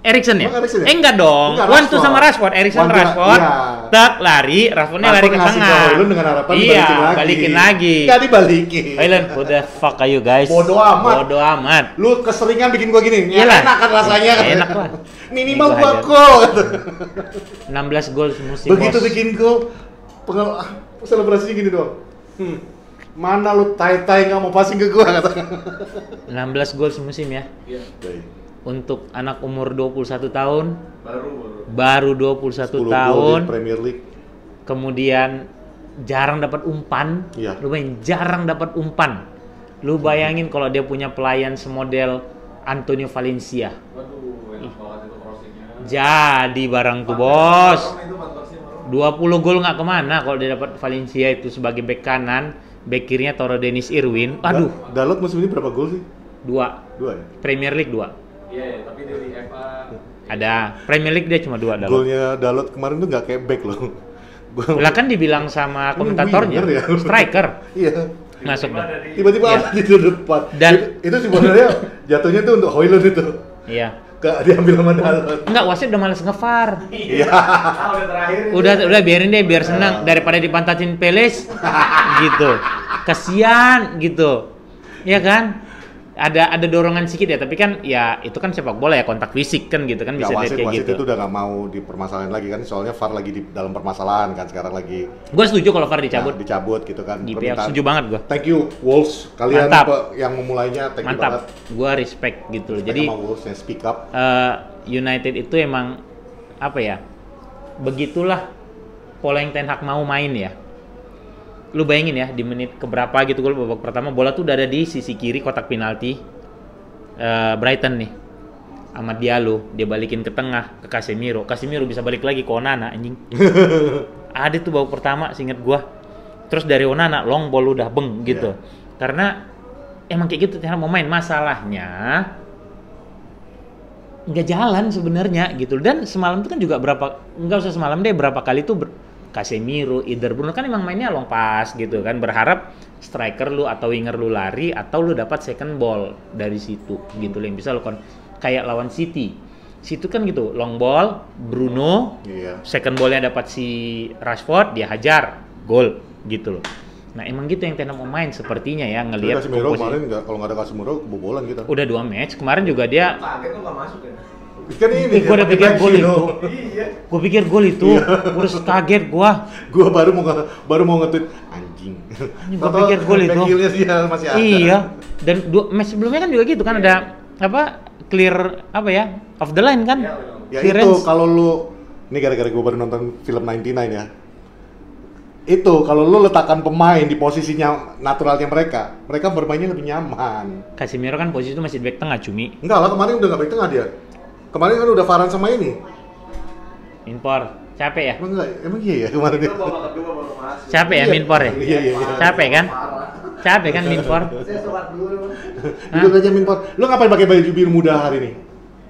B: Erikson ya?
A: Oh, Erikson ya?
B: Enggak dong.
A: Enggak,
B: One two
A: Rashford.
B: sama Rashford. Erikson
A: One two,
B: Rashford.
A: iya.
B: Tak lari, Rashfordnya lari ke
A: Rashford ngasih
B: tengah.
A: ke Højlund dengan harapan
B: Iya,
A: dibalikin lagi.
B: balikin lagi.
A: Nggak dibalikin.
B: Højlund, who the fuck are you guys?
A: Bodoh amat.
B: Bodoh amat.
A: Lu keseringan bikin gua gini. Ya,
B: Iyalah.
A: enak kan rasanya kan.
B: Enak lah.
A: Minimal
B: Gua
A: 2
B: hajar.
A: gol gitu.
B: 16 gol semusim.
A: Begitu
B: bos.
A: bikin gol, selebrasinya gini doang. Mana lu tai-tai nggak mau passing ke gua kata.
B: 16 gol semusim ya.
C: Iya.
B: Untuk anak umur 21 tahun,
C: Baru.
B: baru 21
A: 10
B: tahun,
A: gol di Premier League.
B: kemudian jarang dapat umpan.
A: Iya.
B: Lumayan jarang dapat umpan. Lu bayangin kalau dia punya pelayan semodel Antonio Valencia.
C: Waduh, enak banget itu crossingnya.
B: Jadi barang tuh bos.
C: Itu 14-nya
B: 20 gol nggak kemana kalau dia dapat Valencia itu sebagai bek kanan, bek kirinya taruh Dennis Irwin. Aduh,
A: Dalot musim ini berapa gol sih?
B: 2.
A: 2 ya?
B: Premier League 2.
C: Iya, tapi dari FA.
B: Ada Premier League dia cuma 2 dalam.
A: Golnya Dalot kemarin tuh nggak kayak back loh.
B: Lah kan dibilang sama komentatornya,
A: winger ya?
B: striker.
A: Iya.
B: Masuk dah.
A: Tiba-tiba
B: Iya.
A: ada di depan.
B: Dan-
A: itu sebenarnya jatuhnya tuh untuk Højlund itu.
B: Iya.
A: Gak diambil sama Dalot.
B: Enggak, wasit udah males nge-VAR.
A: Iya.
C: Udah terakhir.
B: Udah biarin deh biar senang daripada dipantatin Peles gitu. Kasian gitu. Iya kan? ada dorongan sedikit ya, tapi kan ya itu kan sepak bola ya, kontak fisik kan gitu kan, bisa
A: Nggak,
B: lihat kayak
A: wasit
B: gitu.
A: itu udah nggak mau dipermasalahin lagi kan, soalnya VAR lagi di dalam permasalahan kan sekarang lagi.
B: Gue setuju kalau VAR dicabut.
A: Dicabut gitu kan.
B: Di
A: Permintaan.
B: setuju banget gue.
A: Thank you Wolves, kalian
B: Mantap.
A: yang memulainya, thank you banget.
B: Mantap, gue respect gitu loh.
A: Respect
B: Jadi
A: sama Wolves yang speak up.
B: United itu emang apa ya, begitulah pola yang Ten Hag mau main ya. Lu bayangin ya, di menit keberapa gitu gue babak pertama, bola tuh udah ada di sisi kiri kotak penalti Brighton nih. Amad Diallo, dia balikin ke tengah ke Casemiro bisa balik lagi ke Onana anjing. Ada tuh babak pertama seinget gua. Terus dari Onana long ball udah beng gitu. Karena emang kayak gitu Ten Hag mau main, masalahnya nggak jalan sebenarnya gitu. Dan semalam tuh kan juga nggak usah semalam deh, berapa kali tuh Casemiro, either Bruno kan emang mainnya long pass gitu kan, berharap striker lu atau winger lu lari atau lu dapat second ball dari situ gitu loh, yang bisa lu kayak lawan City kan gitu, long ball Bruno, second ballnya dapat si Rashford, dia hajar gol gitu loh. Nah emang gitu yang Ten Hag mau main sepertinya ya, ngelihat
A: Casemiro kemarin kalau nggak ada Casemiro kebobolan kita.
B: Udah 2 match kemarin juga dia
C: kaget kok nggak masuk ya.
A: Kan ini
B: gue udah pikir gol itu.
C: Iya.
B: Gue pikir gol itu. Gue udah kaget gue.
A: Gue baru mau nge-tweet anjing.
B: Gue pikir gol itu.
A: Back-heel-nya sih masih ada.
B: Iya. Dan match sebelumnya kan juga gitu kan, ada apa, clear apa ya, off the line kan.
A: Ya itu kalau lu, ini gara-gara gue baru nonton film 99 ya. Itu kalau lu letakkan pemain di posisinya naturalnya mereka bermainnya lebih nyaman.
B: Casemiro kan posisi itu masih di back tengah, cumi.
A: Enggak lah, kemarin udah nggak back tengah dia. Kemarin kan udah Varane sama ini.
B: Minpor, capek ya?
A: Emang iya ya kemarin dia.
C: Itu babak kedua baru masuk.
B: Capek ya Minpor ya?
A: Iya.
B: Capek kan? Capek kan Minpor?
C: Saya sholat dulu.
A: Itu aja Minpor. Lu ngapain pakai baju biru muda hari ini?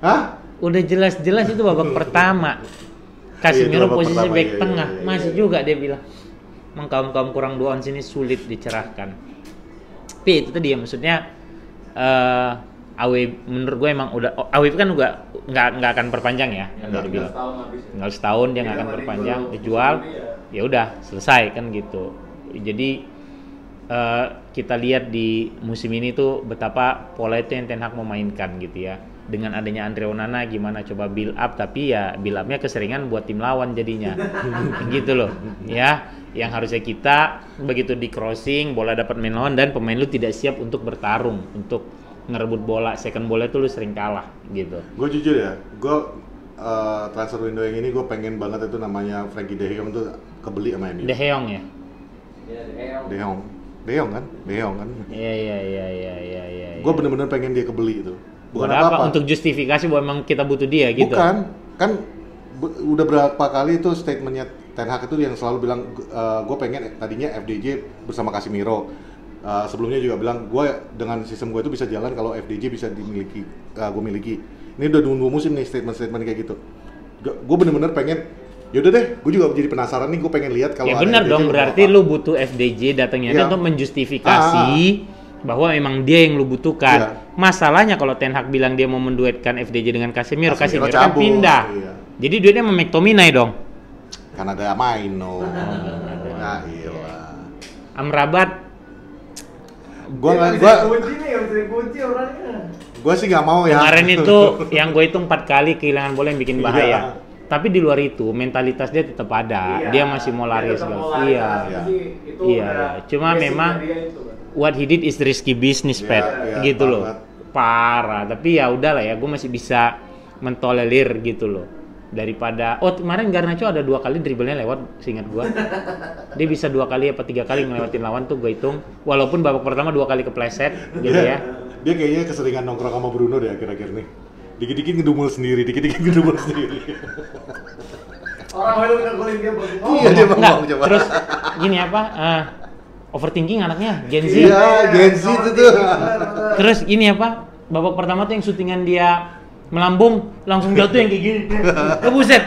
A: Hah?
B: Udah jelas-jelas itu babak pertama. Casemiro
A: babak
B: posisi
A: pertama,
B: back
A: iya,
B: tengah,
A: iya.
B: masih juga dia bilang. Emang kaum kurang 2 ons ini sulit dicerahkan. Tapi itu tadi ya, maksudnya Awe menurut gue emang udah, Awe kan juga nggak akan perpanjang ya, kan dia bilang. Tinggal setahun dia nggak akan perpanjang, dijual, ya udah selesai kan gitu. Jadi kita lihat di musim ini tuh betapa pola itu yang Ten Hag mau mainkan gitu ya. Dengan adanya Andre Onana gimana coba build up, tapi ya build upnya keseringan buat tim lawan jadinya. Gitu loh ya, yang harusnya kita begitu di crossing bola dapat main lawan dan pemain lu tidak siap untuk bertarung, untuk ngerebut bola, second bola itu lu sering kalah gitu.
A: Gue jujur ya, gue transfer window yang ini gue pengen banget itu namanya Frankie De Jong tuh kebeli sama MU.
B: De Jong ya?
A: De Jong kan?
B: Iya.
A: Gue bener-bener pengen dia kebeli itu.
B: Bukan apa? Untuk justifikasi bahwa emang kita butuh dia gitu?
A: Bukan, kan udah berapa kali itu statementnya Ten Hag itu yang selalu bilang gue pengen tadinya FDJ bersama Casemiro. Sebelumnya juga bilang gue dengan sistem gue itu bisa jalan kalau FDJ bisa dimiliki, gue miliki. Ini udah 2 musim nih statement kayak gitu. Gue bener-bener pengen, yaudah deh, gue juga jadi penasaran nih, gue pengen lihat kalau
B: ya benar dong, berarti lu butuh FDJ datangnya
A: ya.
B: Untuk menjustifikasi bahwa memang dia yang lu butuhkan.
A: Ya.
B: Masalahnya kalau Ten Hag bilang dia mau menduetkan FDJ dengan Casemiro kan
A: cabut.
B: pindah.
A: Iya.
B: Jadi duetnya sama McTominay dong.
A: Kan ada main nah iya.
B: Amrabat
A: Gue sih nggak mau ya.
B: kemarin itu yang gue hitung 4 kali kehilangan bola yang bikin bahaya.
A: Iya.
B: Tapi di luar itu mentalitas dia tetap ada.
C: Iya.
B: Dia masih mau lari segala. Iya. Iya. Cuma memang what he did is risky business, Pat. Gitu loh. Parah. Tapi ya udahlah ya, gue masih bisa mentolerir gitu loh. Daripada kemarin Garnacho ada 2 kali dribblenya lewat, seingat gua. Dia bisa 2 kali apa 3 kali ngelewatin lawan tuh gue hitung. Walaupun babak pertama 2 kali kepleset gitu ya.
A: Dia kayaknya keseringan nongkrong sama Bruno deh akhir-akhir nih. Dikit-dikit ngedumul sendiri.
C: Orang baru udah golin dia baru.
A: Iya dia ngomong coba.
B: Terus gini apa? Overthinking anaknya, Gen Z.
A: Iya, Gen Z itu tuh.
B: Terus gini apa? Babak pertama tuh yang syutingan dia melambung langsung jatuh yang kayak gini. Buset.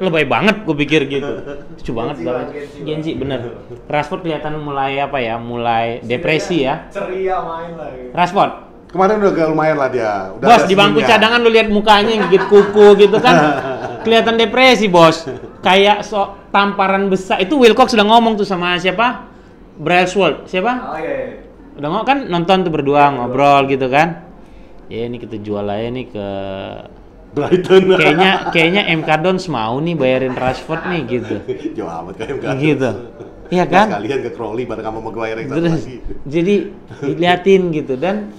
B: Lebay banget gue pikir gitu. Lucu banget banget. Gen Z bener. Rashford kelihatan mulai apa ya? Mulai depresi ya.
C: Ceria main lagi.
B: Rashford.
A: Kemarin udah agak lumayan lah dia. Udah
B: Bos
A: ada
B: di bangku
A: senyumnya.
B: cadangan lu lihat mukanya yang gigit kuku gitu kan. Kelihatan depresi, Bos. Kayak tamparan besar. Itu Wilcox sudah ngomong tuh sama siapa? Brailsford. Siapa?
C: Oh iya.
B: Udah mau kan nonton tuh berdua ngobrol gitu kan. Ya ini kita jual aja nih ke
A: Brighton.
B: kayaknya MK Dons mau nih bayarin Rashford nih gitu.
A: Jauh amat kayak MK.
B: Gitu. Iya kan?
A: Sekalian ke Crowley bareng sama Maguire yang satu
B: Terus,
A: lagi.
B: jadi diliatin gitu dan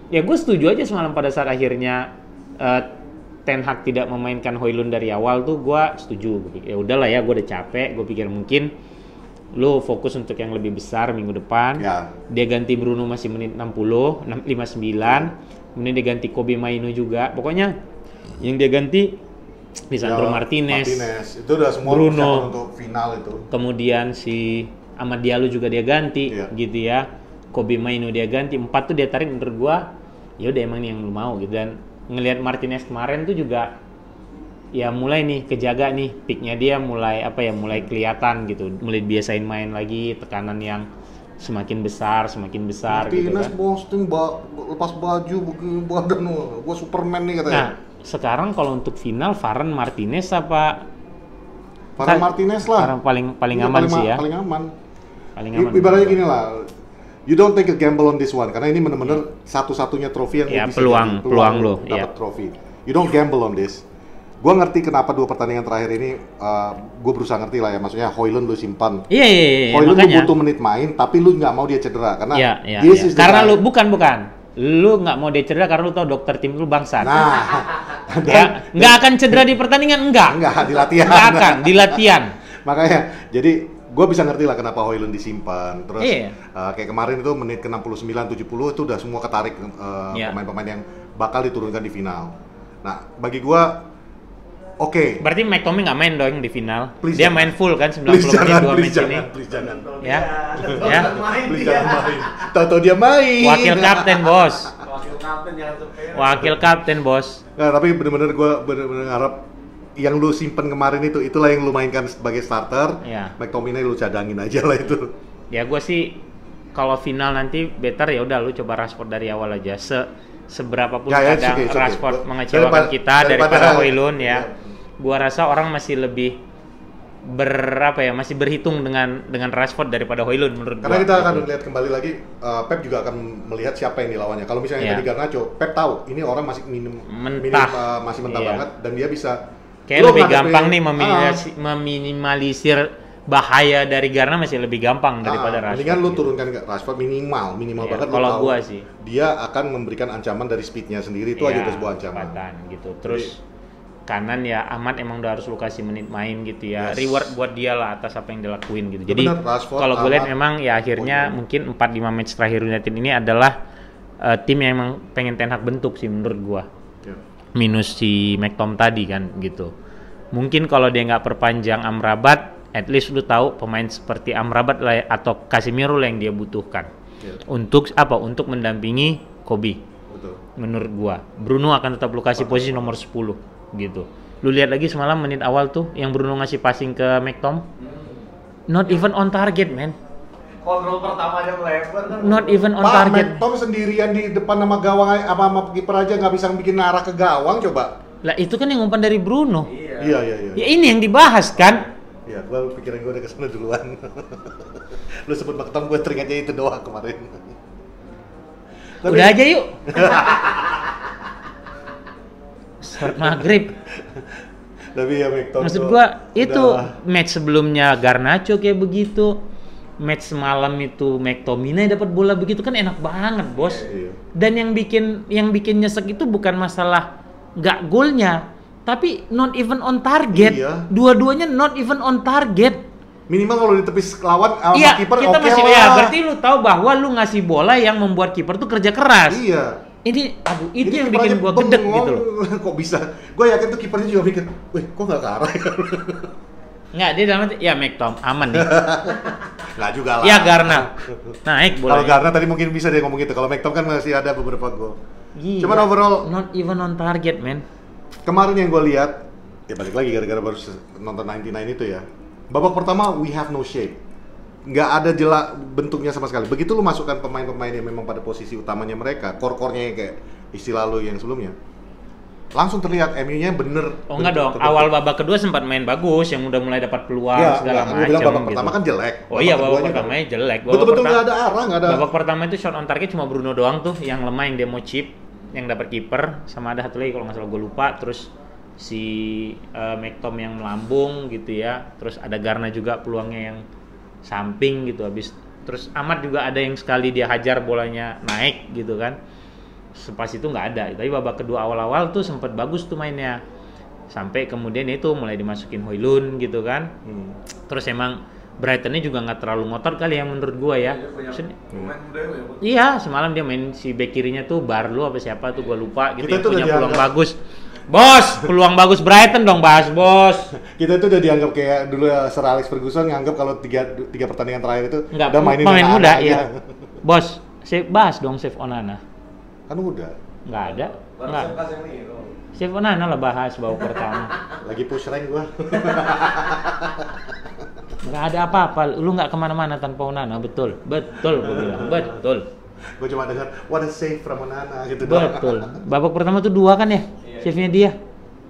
B: ya gue setuju aja semalam pada saat akhirnya Ten Hag tidak memainkan Højlund dari awal tuh gue setuju. Ya udahlah ya, gue udah capek. Gue pikir mungkin lu fokus untuk yang lebih besar minggu depan.
A: Ya.
B: Dia ganti Bruno masih menit 60, 59. Kemudian dia ganti Kobe Mainu juga. Pokoknya yang dia ganti Lisandro
A: Ya,
B: Martinez.
A: Itu udah semua
B: Bruno.
A: persiapan untuk final itu.
B: Kemudian si Amad Diallo juga dia ganti,
A: Iya.
B: gitu ya. Kobe Mainu dia ganti, 4 tuh dia tarik menurut gua. Ya udah emang nih yang lu mau gitu. Dan ngelihat Martinez kemarin tuh juga ya mulai nih kejaga nih peaknya dia mulai mulai kelihatan gitu, mulai biasain main lagi, tekanan yang semakin besar gitu
A: Martinez
B: kan.
A: posting lepas baju begini badan gua Superman nih katanya.
B: Nah, sekarang kalau untuk final Varane Martinez apa
A: Varane Martinez lah.
B: Varane paling
A: Iya,
B: aman sih ya.
A: Paling aman.
B: Paling aman.
A: Ibaratnya gini lah. You don't take a gamble on this one karena ini benar-benar satu-satunya trofi yang
B: Ya,
A: lu bisa
B: peluang lo,
A: dapat
B: ya.
A: trofi. You don't gamble on this. Gua ngerti kenapa 2 pertandingan terakhir ini gue berusaha ngerti lah ya, maksudnya Højlund lu simpan.
B: Iya,
A: Højlund lu
B: makanya.
A: butuh menit main tapi lu nggak mau dia cedera karena
B: Iya.
A: this is the
B: Karena
A: guy.
B: lu bukan. Lu nggak mau dia cedera karena lu tahu dokter tim lu bangsat.
A: Nah,
B: Ya, nggak akan cedera di pertandingan, enggak
A: di latihan.
B: Nggak akan di latihan.
A: Makanya jadi gue bisa ngerti lah kenapa Højlund disimpan. Terus
B: Iya.
A: kayak kemarin itu menit ke 69 70 itu udah semua ketarik
B: Iya.
A: pemain-pemain yang bakal diturunkan di final. Nah, bagi gue oke.
B: Berarti McTominay nggak main dong di final.
A: Please
B: Dia
A: jangan.
B: main full kan 90
A: Please
B: menit
A: jangan,
B: 2
A: please
B: match ini.
A: jangan, please jangan.
B: Ya.
C: Ya.
A: Please jangan main. Tahu-tahu dia main.
B: Wakil kapten, Bos.
C: Wakil kapten jangan sepele.
B: Wakil kapten, Bos.
A: Nah, tapi bener-bener gue bener-bener ngarep yang lu simpen kemarin itulah yang lu mainkan sebagai starter.
B: Iya.
A: McTominay lu cadangin aja lah itu.
B: Ya gue sih kalau final nanti better ya udah lu coba Rashford dari awal aja. Seberapa pun
A: Ya,
B: kadang
A: it's okay.
B: Rashford
A: Daripada-
B: mengecewakan kita daripada Højlund ya.
A: Iya.
B: Gua rasa orang masih lebih masih berhitung dengan Rashford daripada Højlund menurut
A: Karena
B: gua.
A: kita akan
B: Gitu.
A: lihat kembali lagi, Pep juga akan melihat siapa yang dilawannya. Kalau misalnya
B: Iya.
A: tadi Garnacho, Pep tahu ini orang masih
B: Mentah.
A: masih mentah
B: Iya.
A: banget dan dia bisa.
B: Kayak
A: Lu
B: lebih
A: ngadepin-
B: gampang nih meminimalisir bahaya dari Garna masih lebih gampang daripada Rashford.
A: Mendingan lu
B: gitu.
A: turunkan ke Rashford minimal
B: Iya,
A: banget.
B: kalau
A: lu tahu
B: gua sih.
A: dia akan memberikan ancaman dari speednya sendiri itu aja
B: Iya,
A: udah sebuah ancaman.
B: kecepatan gitu. Terus kanan ya Ahmad emang udah harus lu kasih menit main gitu ya.
A: Yes.
B: Reward buat dia lah atas apa yang dilakuin gitu.
A: Itu
B: Jadi
A: benar, Rashford,
B: kalau gue lihat
A: Ahmad,
B: memang ya akhirnya mungkin 4-5 match terakhir United ini adalah tim yang emang pengen Ten Hag bentuk sih menurut gua.
A: Ya.
B: Minus si McTom tadi kan gitu. Mungkin kalau dia nggak perpanjang Amrabat, at least lu tahu pemain seperti Amrabat lah atau Casemiro lah yang dia butuhkan.
A: Ya.
B: Untuk apa? Untuk mendampingi Kobe.
A: Betul.
B: Menurut gua Bruno akan tetap lu kasih posisi nomor 10 gitu. Lu lihat lagi semalam menit awal tuh yang Bruno ngasih passing ke McTom, not even on target man,
C: Kontrol pertamanya melebar kan.
B: not even on
A: Pak,
B: target.
A: McTom sendirian di depan sama gawang sama kiper aja nggak bisa bikin arah ke gawang coba.
B: Lah itu kan yang umpan dari Bruno.
C: Iya.
A: Iya.
B: Ya ini yang dibahas kan.
A: Ya, gua pikiran gua udah kesana duluan. Lu sebut McTom, gua teringatnya itu doang kemarin.
B: Udah aja yuk. Sholat maghrib.
A: Tapi ya McTom
B: Maksud
A: tuh
B: gua itu
A: udah-
B: match sebelumnya Garnacho kayak begitu. Match semalam itu McTominay dapat bola begitu kan enak banget, Bos.
A: Iya.
B: Dan yang bikin nyesek itu bukan masalah nggak golnya, tapi not even on target.
A: Iya.
B: Dua-duanya not even on target.
A: Minimal kalau di tepis lawan sama
B: Iya,
A: kiper
B: kita
A: oke
B: masih
A: lah.
B: ya, berarti lu tahu bahwa lu ngasih bola yang membuat kiper tuh kerja keras.
A: Iya.
B: Ini aduh, itu
A: Ini
B: yang
A: kiper
B: bikin
A: aja
B: gua gedek
A: bengong.
B: gitu loh.
A: Kok bisa? Gua yakin tuh kipernya juga mikir, "Wih, kok nggak ke arah ya?"
B: Nggak, dia dalam arti, ya McTom aman nih.
A: Nggak juga lah.
B: Ya Garna naik
A: Kalau
B: bola.
A: Garna tadi mungkin bisa dia ngomong gitu. Kalau McTom kan masih ada beberapa gol.
B: Gila.
A: Cuman overall
B: Not even on target, man.
A: kemarin yang gue lihat, ya balik lagi gara-gara baru nonton 99 itu ya. Babak pertama we have no shape, nggak ada jelak bentuknya sama sekali. Begitu lu masukkan pemain-pemain yang memang pada posisi utamanya mereka, core-core-nya yang kayak istilah lu yang sebelumnya, langsung terlihat MU-nya bener.
B: Oh enggak dong, awal babak kedua sempat main bagus, yang udah mulai dapat peluang
A: Ya,
B: segala
A: gue
B: macam
A: bilang babak
B: gitu.
A: pertama kan jelek.
B: Oh iya, babak
A: keduanya
B: pertamanya jelek.
A: Betul-betul nggak ada arah, nggak ada.
B: Babak pertama itu shot on target cuma Bruno doang tuh, yang lemah yang demo chip, yang dapat kiper, sama ada satu lagi kalau nggak salah gue lupa. Terus si McTom yang melambung gitu ya. Terus ada Garna juga peluangnya yang samping gitu. Habis terus Ahmad juga ada yang sekali dia hajar bolanya naik gitu kan. Pas itu nggak ada, tapi babak kedua awal-awal tuh sempat bagus tuh mainnya, sampai kemudian itu mulai dimasukin Højlund gitu kan. Terus emang Brighton-nya juga nggak terlalu ngotot kali ya menurut gua ya.
C: Pemain muda ya, Bang?
B: Iya, semalam dia main si bek kirinya tuh Barlow apa siapa tuh gua lupa gitu,
A: Kita
B: yang
A: tuh
B: punya
A: udah
B: peluang
A: dianggap-
B: bagus. Bos, peluang bagus Brighton dong bahas bos.
A: Kita itu udah dianggap kayak dulu ya Sir Alex Ferguson nganggap kalau tiga pertandingan terakhir itu
B: Enggak,
A: udah mainin
B: pemain
A: anak-anak
B: muda
A: aja.
B: ya. Bos, save bahas dong save Onana.
A: Kan udah.
B: Nggak ada.
C: Baru
B: Nggak.
C: siap kasih nih.
B: Save Onana lah bahas babak pertama.
A: Lagi push rank gua.
B: Nggak ada apa-apa, lu nggak kemana-mana tanpa Onana, betul, betul, gue bilang, betul,
A: Gua cuma dengar what a save from Onana gitu doang.
B: betul. Babak pertama tuh 2 kan ya, save-nya dia,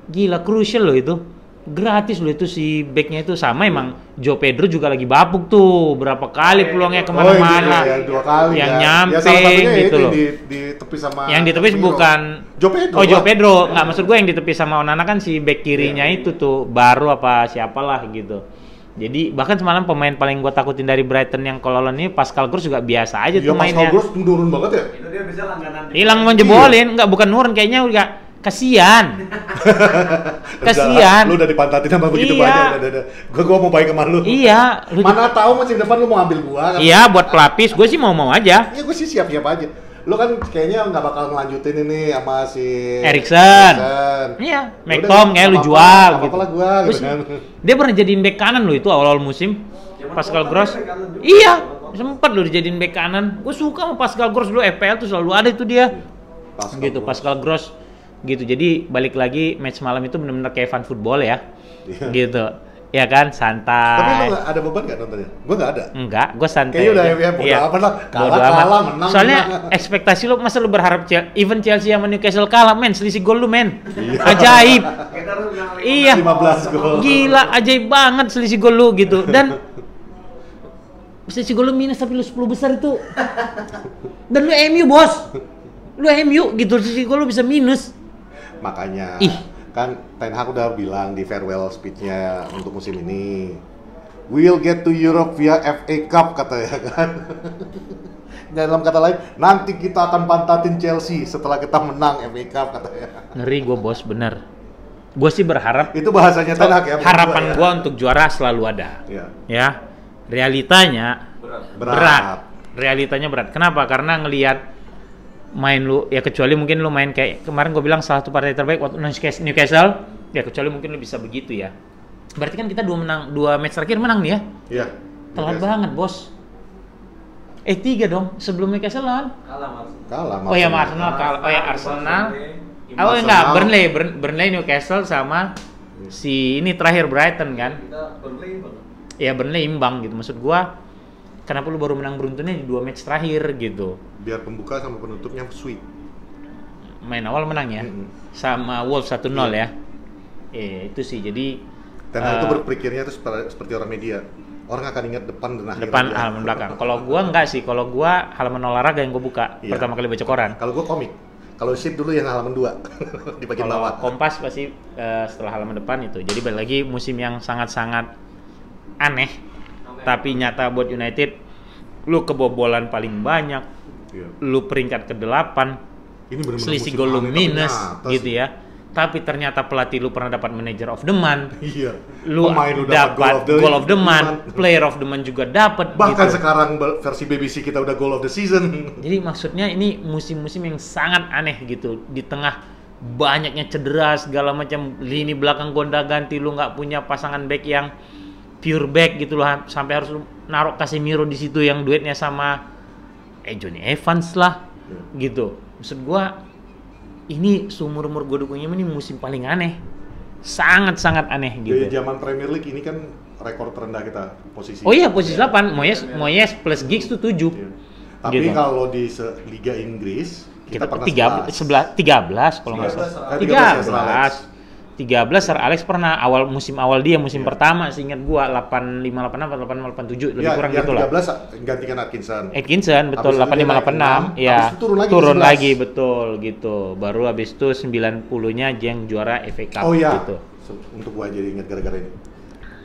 B: gila, crucial loh itu, gratis loh itu si backnya itu. Sama emang Joe Pedro juga lagi bapuk tuh, berapa kali peluangnya kemana-mana,
A: Oh, iya, 2 kali
B: yang
A: ya.
B: nyampe
A: Ya, salah satunya
B: gitu
A: itu
B: loh.
A: di tepi sama
B: Yang ditepis
A: Casemiro.
B: bukan
A: Joe Pedro.
B: Oh Joe
A: Pak.
B: Pedro, nggak maksud gue yang ditepis sama Onana kan si back kirinya itu tuh baru apa siapalah gitu. Jadi bahkan semalam pemain paling gue takutin dari Brighton yang kololon ini Pascal Gross juga biasa aja
A: Iya,
B: tuh
A: Pascal
B: mainnya.
A: Gross turun banget ya.
C: Itu dia bisa langganan.
B: Hilang menjebolin, nggak bukan nurun kayaknya udah kasihan. Kasihan.
A: Lu udah dipantatin sama begitu
B: Iya.
A: banyak udah. Gua mau baik sama lu.
B: Iya,
A: Mana tahu musim depan lu mau ambil gua kan.
B: Iya buat pelapis, gue sih mau aja.
A: Iya, gue sih siap-siap aja. Lu kan kayaknya nggak bakal ngelanjutin ini sama si
B: Eriksen. Iya,
A: Ya
B: McTom
A: udah,
B: kayak lu
A: nggak
B: jual
A: apa-apa,
B: gitu.
A: nggak apa-apa lah gua, gitu
B: Terus,
A: kan.
B: dia pernah jadiin back kanan lo itu awal-awal musim.
C: Zaman
B: Pascal
C: Tottenham
B: Gross.
C: back kanan juga.
B: Iya, sempat lo dijadiin back kanan. Gue suka sama Pascal Gross dulu, FPL tuh selalu ada itu dia. Gitu, Pascal Gross. Gitu. Jadi balik lagi match malam itu benar-benar kayak fun football ya.
A: Iya.
B: Gitu. Ya kan, santai.
A: Tapi lu nggak ada beban nggak nontonnya? Gua nggak ada.
B: Enggak, gue santai.
A: Kayaknya udah
B: aja.
A: ya, bodo amat lah.
B: Bodo
A: Kalah,
B: amat.
A: menang,
B: Soalnya
A: menang.
B: ekspektasi lu masa lu berharap even Chelsea sama Newcastle kalah, men, selisih gol lu, men. Ajaib.
C: Kita harus menang
B: Iya.
A: 15 gol.
B: Gila, ajaib banget selisih gol lu gitu. Dan selisih gol lu minus tapi lu 10 besar itu. Dan lu MU, bos. Lu MU gitu, selisih gol lu bisa minus.
A: Makanya
B: Ih.
A: kan Ten Hag udah bilang di farewell speech-nya untuk musim ini, we'll get to Europe via FA Cup katanya kan. Dalam kata lain, nanti kita akan pantatin Chelsea setelah kita menang FA Cup katanya.
B: Ngeri gua, bos, bener. Gue sih berharap
A: Itu bahasanya Ten Hag ya. menurut
B: harapan
A: gua ya.
B: gua untuk juara selalu ada.
A: Iya.
B: Ya. Realitanya berat. Realitanya berat. Kenapa? Karena ngelihat main lu, ya kecuali mungkin lu main kayak kemarin gue bilang salah satu partai terbaik waktu Newcastle, ya kecuali mungkin lu bisa begitu ya. Berarti kan kita dua match terakhir menang nih ya.
A: Iya.
B: Telat banget, bos. 3 dong sebelum Newcastle lawan.
C: Kalah Mas.
A: Kalah.
B: Oh ya,
A: maksudnya.
B: Arsenal kalah. Oh ya, Arsenal. Oh
A: Arsenal.
B: enggak, Burnley Newcastle sama si ini terakhir Brighton kan.
C: Kita Burnley Bang.
B: Ya Burnley imbang gitu. Maksud gua kenapa lu baru menang beruntunnya di 2 match terakhir gitu.
A: Biar pembuka sama penutupnya sweet.
B: Main awal menang ya.
A: Mm-mm.
B: Sama Wolves 1-0 ya. Itu sih. Jadi
A: Ten Hag itu berpikirnya itu seperti orang media. Orang akan ingat depan dan akhir.
B: depan
A: aja.
B: halaman belakang. Kalau gua enggak sih. Kalau gua halaman olahraga yang gua buka
A: Iya.
B: pertama kali baca koran.
A: Kalau gua komik. Kalau sheet dulu yang halaman 2 di bagian
B: Kalau
A: bawah.
B: Kompas pasti setelah halaman depan itu. Jadi balik lagi musim yang sangat-sangat aneh. Tapi nyata buat United, lu kebobolan paling banyak,
A: Iya.
B: lu peringkat ke-8,
A: Ini benar-benar
B: selisih
A: musim
B: gol lu
A: aneh, tapi
B: minus
A: nyata
B: gitu
A: sih.
B: ya. Tapi ternyata pelatih lu pernah dapat manager of the month,
A: Iya.
B: lu
A: Pemain
B: dapat goal of the month, player of the month juga dapat
A: Bahkan
B: gitu.
A: sekarang versi BBC kita udah goal of the season.
B: Jadi maksudnya ini musim-musim yang sangat aneh gitu. Di tengah banyaknya cedera segala macam, lini belakang gonta-ganti, lu nggak punya pasangan back yang pure back gitu loh, sampai harus lu naruh Casemiro di situ yang duetnya sama Johnny Evans lah gitu. Maksud gua ini seumur-umur gue dukungnya ini musim paling aneh, sangat-sangat aneh
A: Di
B: gitu.
A: zaman Premier League ini kan rekor terendah kita posisi.
B: Oh iya, posisi 8, Moyes plus Giggs tuh 7.
A: Iya. Tapi
B: Gitu.
A: kalau di Liga Inggris Kita pernah
B: 13 kalau nggak salah. 13 Sir Alex pernah musim awal dia pertama seingat gua 85 86 87 lebih kurang gitu lah.
A: 13 gantikan
B: Atkinson betul 85 86 ya. Turun lagi betul gitu. Baru habis itu 90-nya Jeng juara FA Cup gitu.
A: Untuk gua jadi ingat gara-gara ini.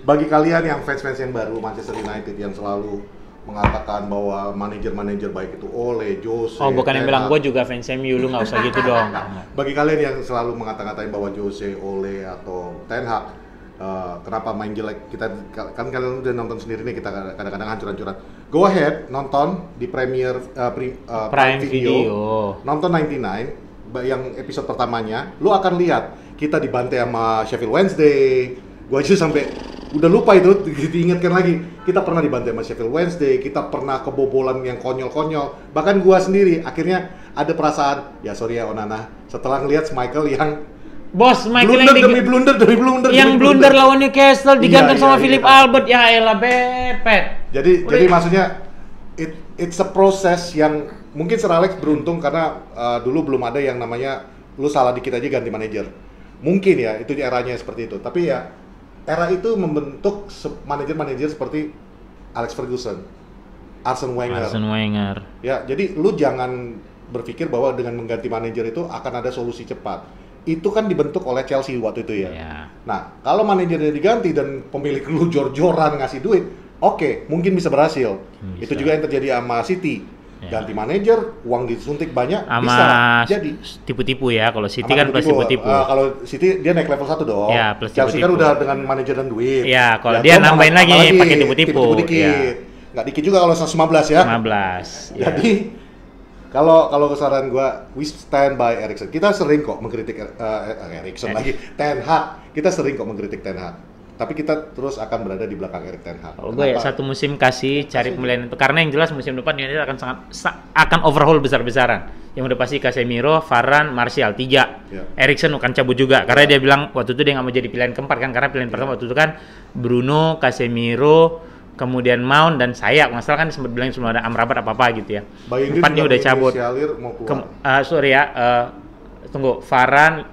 A: Bagi kalian yang fans-fans yang baru Manchester United yang selalu mengatakan bahwa manajer-manajer baik itu Ole, Jose.
B: Oh, bukan yang bilang gue juga fans MU, lu nggak usah gitu dong.
A: Bagi kalian yang selalu mengata-ngatain bahwa Jose, Ole atau Ten Hag kenapa main jelek, kita kan kalian udah nonton sendiri nih, kita kadang-kadang hancur-hancuran. Go ahead nonton di Prime Video. Nonton 99 yang episode pertamanya, lu akan lihat kita dibantai sama Sheffield Wednesday. Gua aja sampai udah lupa itu, diingatkan lagi. Kita pernah dibantai sama Sheffield Wednesday, kita pernah kebobolan yang konyol-konyol. Bahkan gua sendiri akhirnya ada perasaan, ya sorry ya Onana, setelah ngelihat Michael yang
B: blunder demi blunder yang blunder lawan Newcastle digantung sama Philip Albert, ya elah bepet.
A: Jadi maksudnya it's a process yang mungkin Sir Alex beruntung karena dulu belum ada yang namanya lu salah dikit aja ganti manajer. Mungkin ya itu eranya seperti itu. Tapi ya era itu membentuk manajer-manajer seperti Alex Ferguson, Arsene Wenger. Ya, jadi lu jangan berpikir bahwa dengan mengganti manajer itu akan ada solusi cepat. Itu kan dibentuk oleh Chelsea waktu itu ya. Nah, kalau manajernya diganti dan pemilik lu jor-joran ngasih duit, oke, mungkin bisa berhasil. Itu juga yang terjadi sama City. Ganti manajer, uang disuntik banyak, bisa jadi
B: tipu-tipu ya. Kalau City kan plus tipu-tipu.
A: Kalau City dia naik level 1 dong.
B: Ya, plus
A: Chelsea
B: tipu-tipu.
A: kan udah dengan manajer dan duit.
B: Ya, kalau dia nambahin lagi pakai tipu-tipu.
A: Ya. Nggak dikit juga kalau 115 ya.
B: 15. Ya.
A: Jadi kalau saran gua, we stand by Eriksen. Kita sering kok mengkritik Eriksen lagi, Ten Hag. Kita sering kok mengkritik Ten Hag. Tapi kita terus akan berada di belakang Erik ten Hag.
B: Kalau gue ya satu musim cari pemilihan itu, karena yang jelas musim depan United akan overhaul besar-besaran. Yang udah pasti Casemiro, Varane, Martial 3. Eriksen akan cabut juga karena dia bilang waktu itu dia nggak mau jadi pilihan keempat kan, karena pilihan pertama waktu itu kan Bruno, Casemiro, kemudian Mount dan sayap. Masalah kan sempat bilang sebelum ada Amrabat apa gitu ya. Empatnya udah cabut. Tunggu, Varane,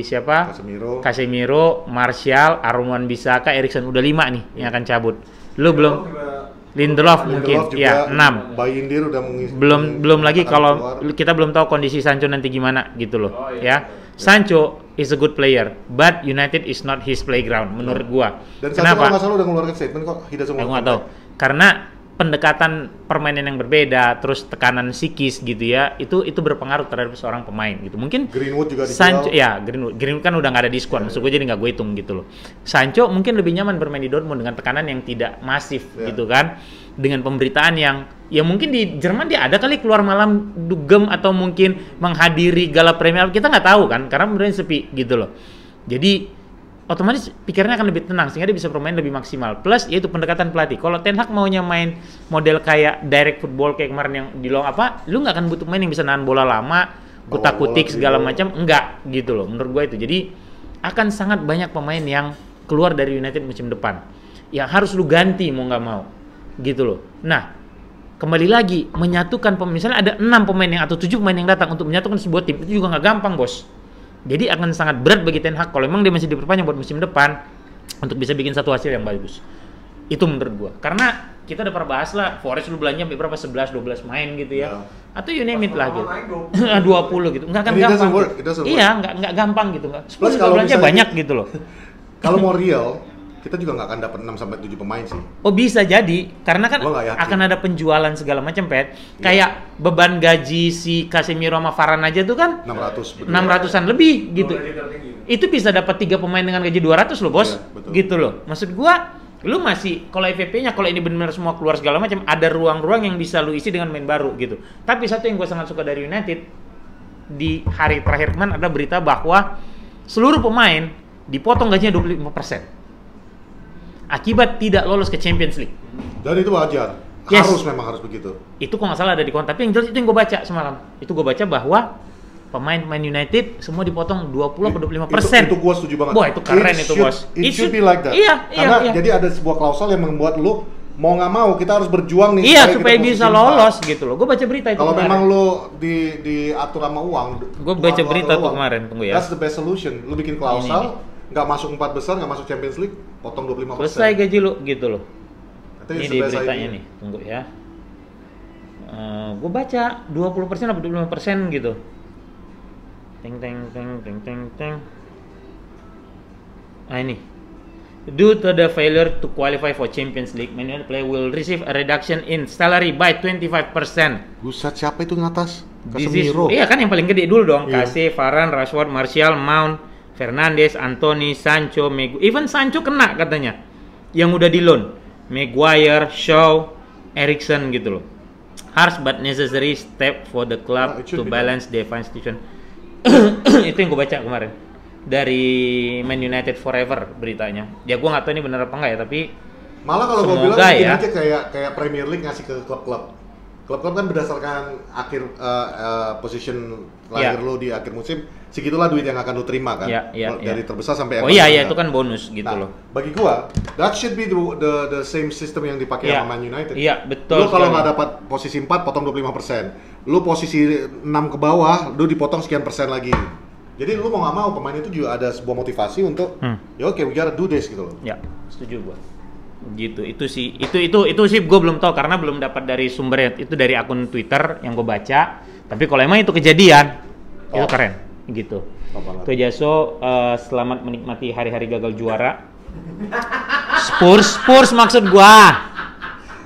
B: siapa? Casemiro, Martial, Aaron Wan-Bissaka, Eriksen udah 5 nih yang akan cabut. Lu belum Lindelof mungkin ya 6.
A: Bayindir udah mengisi.
B: Belum lagi kalau kita belum tahu kondisi Sancho nanti gimana gitu loh. Ya. Sancho is a good player, but United is not his playground menurut gua.
A: Dan Sancho kalau nggak salah udah ngeluarkan statement kok,
B: Aku nggak tahu. Karena pendekatan permainan yang berbeda, terus tekanan psikis gitu ya, itu berpengaruh terhadap seorang pemain gitu. Mungkin
A: Greenwood juga
B: Sancho ya, Greenwood kan udah nggak ada diskon, maksud gue jadi nggak gue hitung gitu loh. Sancho mungkin lebih nyaman bermain di Dortmund dengan tekanan yang tidak masif gitu kan, dengan pemberitaan yang ya mungkin di Jerman dia ada kali keluar malam dugem atau mungkin menghadiri gala Premier, kita nggak tahu kan, karena beneran sepi gitu loh. Jadi otomatis pikirannya akan lebih tenang sehingga dia bisa bermain lebih maksimal. Plus yaitu pendekatan pelatih. Kalau Ten Hag maunya main model kayak direct football kayak kemarin yang di long lu nggak akan butuh main yang bisa nahan bola lama, kutak-kutik segala macam, enggak gitu loh menurut gue itu. Jadi akan sangat banyak pemain yang keluar dari United musim depan yang harus lu ganti mau nggak mau gitu loh. Nah, kembali lagi menyatukan misalnya ada 6 pemain yang atau 7 pemain yang datang untuk menyatukan sebuah tim itu juga nggak gampang, bos. Jadi akan sangat berat bagi Ten Hag kalau memang dia masih diperpanjang buat musim depan untuk bisa bikin satu hasil yang bagus. Itu menurut gua. Karena kita udah pernah bahas lah, Forest lu belanja berapa 11-12 main gitu ya. Atau you name it lah gitu. 20 gitu. Enggak akan gampang. Iya, enggak gampang gitu enggak. 10 kalau belanja banyak gitu loh.
A: Kalau mau real, kita juga nggak akan dapat 6 sampai 7 pemain sih.
B: Oh bisa jadi, karena kan akan ada penjualan segala macam, Pet. Kayak beban gaji si Casemiro sama Varane aja tuh kan 600-an lebih gitu. Itu bisa dapat 3 pemain dengan gaji 200 loh, Bos. Ya, gitu loh. Maksud gua, lu masih kalau FVP-nya kalau ini benar semua keluar segala macam, ada ruang-ruang yang bisa lu isi dengan main baru gitu. Tapi satu yang gua sangat suka dari United di hari terakhir kemarin ada berita bahwa seluruh pemain dipotong gajinya 25%. Akibat tidak lolos ke Champions League.
A: Dan itu wajar. Memang harus begitu. Itu
B: kok nggak salah ada di kontrak. Tapi yang jelas itu yang gue baca semalam. Itu gue baca bahwa pemain United semua dipotong 20-25%.
A: Itu gue setuju banget.
B: Wah, itu keren itu, Bos.
A: It should be like that.
B: Iya.
A: Jadi ada sebuah klausul yang membuat lu mau nggak mau kita harus berjuang nih.
B: Iya, supaya
A: kita
B: bisa
A: posisi
B: lolos gitu loh. Gue baca berita itu.
A: Kalau
B: kemarin.
A: memang lo diatur sama uang,
B: Gue baca berita tuh kemarin, tunggu ya.
A: That's the best solution. Lu bikin klausal, nggak masuk 4 besar, nggak masuk Champions League, potong 25%.
B: Selesai gaji lu gitu loh.
A: Itu
B: Ini
A: is
B: di
A: the best
B: beritanya
A: idea.
B: nih, tunggu ya. Gue baca 20% atau 25% gitu. Teng teng teng teng teng teng. Ah ini. Due to the failure to qualify for Champions League, Man United player will receive a reduction in salary by 25%.
A: Buset, siapa itu ngatas?
B: This is,
A: Casemiro.
B: iya kan yang paling gede dulu dong.
A: Iya.
B: Kase, Varane, Rashford, Martial, Mount, Fernandes, Anthony, Sancho, even Sancho kena katanya. Yang udah di loan. Maguire, Shaw, Eriksen gitu loh. Harsh but necessary step for the club
A: It should
B: to
A: be
B: balance their institution. Itu yang gue baca kemarin dari Man United Forever beritanya. Ya gue nggak tahu ini benar apa enggak ya, tapi
A: Malah kalau gue bilang
B: semoga
A: bikin
B: ya.
A: aja kayak Premier League ngasih ke klub-klub. Klub-klub kan berdasarkan akhir position terakhir
B: Ya.
A: lo di akhir musim, segitulah duit yang akan lo terima kan.
B: Ya,
A: Dari terbesar sampai yang
B: oh iya
A: paling
B: iya
A: rendah.
B: itu kan bonus gitu
A: Nah,
B: loh.
A: bagi gua, that should be the same system yang dipakai
B: Iya.
A: sama Man United.
B: Iya, betul
A: Lu kalau
B: sekali.
A: nggak dapat posisi 4, potong 25%. Lu posisi 6 ke bawah, lu dipotong sekian persen lagi. Jadi lu mau nggak mau pemain itu juga ada sebuah motivasi untuk ya oke, we gotta do this gitu loh.
B: Ya, setuju gua. Gitu. Itu sih gua belum tahu karena belum dapat dari sumbernya. Itu dari akun Twitter yang gua baca. Tapi kalau emang itu kejadian, itu keren gitu.
A: Top banget.
B: Ke Jaso, selamat menikmati hari-hari gagal juara. Spurs maksud gua.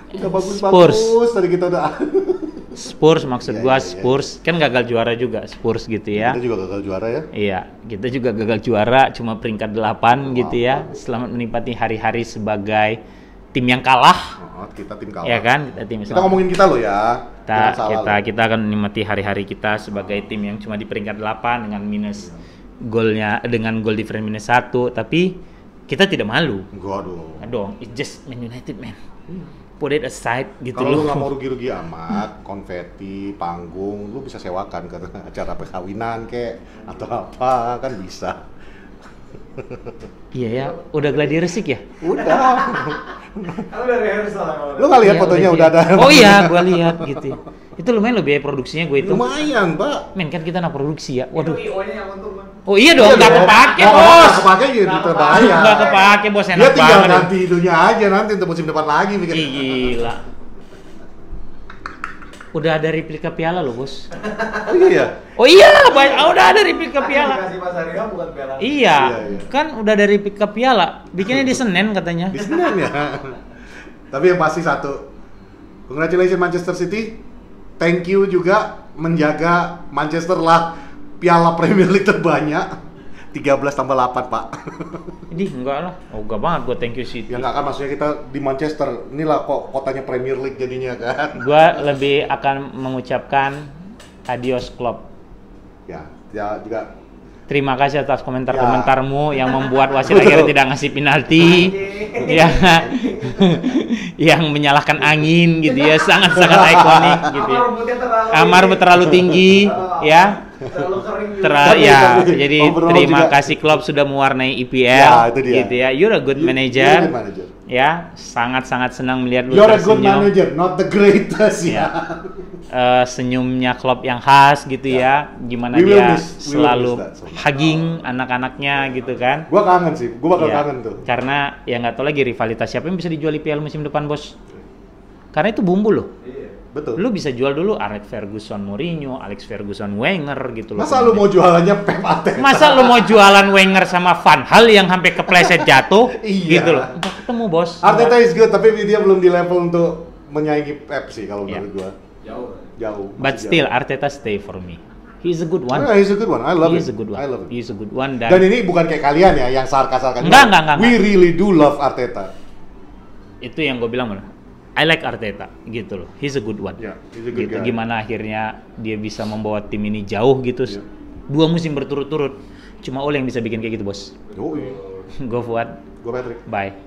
A: Udah
B: Spurs.
A: bagus-bagus tadi kita udah.
B: Spurs maksud
A: Iya,
B: gua,
A: iya, iya.
B: Spurs kan gagal juara juga, Spurs gitu ya.
A: Kita juga gagal juara ya.
B: Iya, kita juga gagal juara cuma peringkat 8 gitu ya. Selamat menikmati hari-hari sebagai tim yang kalah,
A: Oh, kita tim kalah.
B: ya kan? Kita tim
A: Kita ngomongin kita loh ya. Jangan salah loh.
B: kita akan menikmati hari-hari kita sebagai tim yang cuma di peringkat 8 dengan minus golnya, dengan gol difference minus 1, tapi kita tidak malu.
A: Enggak dong.
B: Dong, it's just Man United, man. Put it aside gitu
A: Kalau lu
B: loh.
A: nggak mau rugi-rugi amat, konfeti, panggung, lu bisa sewakan ke acara perkawinan kek atau apa kan bisa.
B: Iya ya, udah gladi resik ya?
A: Udah.
C: Kan udah rehearsal kalau
A: Lu nggak lihat
B: Iya,
A: fotonya udah ada.
B: Oh iya, gua lihat gitu. Itu lumayan loh biaya produksinya gue itu.
A: Lumayan, Pak.
B: Men kan kita anak produksi ya.
C: Waduh.
B: Waduh.
C: Itu IO-nya yang untung, Bang.
B: Oh iya dong, nggak kepake bos.
A: Nggak kepake gitu terbayar.
B: Nggak kepake bos,
A: Dia
B: enak
A: tinggal
B: banget.
A: ganti itunya aja nanti untuk musim depan lagi bikin.
B: Ih, gila. Udah ada replika piala loh bos.
A: Oh iya.
B: Oh iya, udah ada replika piala.
C: Dikasih Mas Arya bukan piala.
B: Iya,
A: Iya, iya.
B: kan udah ada replika piala. Bikinnya di Senen katanya.
A: Di Senin ya. Tapi yang pasti satu, congratulations Manchester City. Thank you juga menjaga Manchester lah piala Premier League terbanyak. 13 tambah 8, Pak.
B: Ini enggak lah. Oh, enggak banget gua thank you City.
A: Ya nggak kan, maksudnya kita di Manchester. Inilah kok kotanya Premier League jadinya kan.
B: Gua lebih akan mengucapkan adios Klopp.
A: Ya juga.
B: Terima kasih atas
A: Ya.
B: komentar-komentarmu yang membuat wasit akhirnya tidak ngasih penalti. Ya. Yang menyalahkan angin gitu ya, sangat-sangat ikonik gitu ya.
C: Kamar rumputnya terlalu
B: Kamar terlalu tinggi ya.
C: terlalu kering juga.
B: Ya,
A: Tapi
B: jadi
A: overall
B: terima
A: juga-
B: kasih Klopp sudah mewarnai IPL
A: Ya, itu dia.
B: gitu ya. You're a good
A: You're
B: manager.
A: a good manager.
B: Ya, sangat-sangat senang melihat lu
A: You're a good
B: tersenyum.
A: manager, not the greatest
B: Ya.
A: ya.
B: Senyumnya Klopp yang khas gitu ya. Gimana
A: We will
B: dia
A: miss- we will
B: selalu
A: miss that so much.
B: hugging anak-anaknya gitu kan.
A: Gua kangen sih, gua bakal
B: Iya,
A: kangen tuh.
B: Karena ya nggak tahu lagi rivalitas siapa yang bisa dijual IPL musim depan, Bos. Karena itu bumbu loh.
C: Iya.
A: Betul.
B: Lu bisa jual dulu Alex Ferguson Mourinho, Alex Ferguson Wenger gitu loh.
A: Masa lu mau jualannya Pep Arteta?
B: Masa lu mau jualan Wenger sama Van Hal yang sampai kepleset jatuh
A: Iya.
B: gitu loh. Nggak ketemu, Bos.
A: Arteta is good, tapi dia belum di level untuk menyaingi Pep sih kalau
B: Iya.
A: menurut gua.
C: Jauh.
A: Jauh.
B: But
A: masih
B: still
A: jauh.
B: Arteta stay for me. He's a good one.
A: Yeah, he's a good one. I love
B: He's a
A: him.
B: good one.
A: I love him.
B: He's a good one dan,
A: Dan ini bukan kayak kalian ya yang sarkas-sarkas.
B: Enggak.
A: We really do love Arteta.
B: itu yang gue bilang bener. I like Arteta gitu loh. He's a good one.
A: Yeah, he's a good
B: Gitu.
A: guy.
B: Gimana akhirnya dia bisa membawa tim ini jauh gitu.
A: Yeah.
B: 2 musim berturut-turut. Cuma Ole yang bisa bikin kayak gitu, Bos.
A: Yoi.
B: Go Fuad.
A: Gua Patrick.
B: Bye.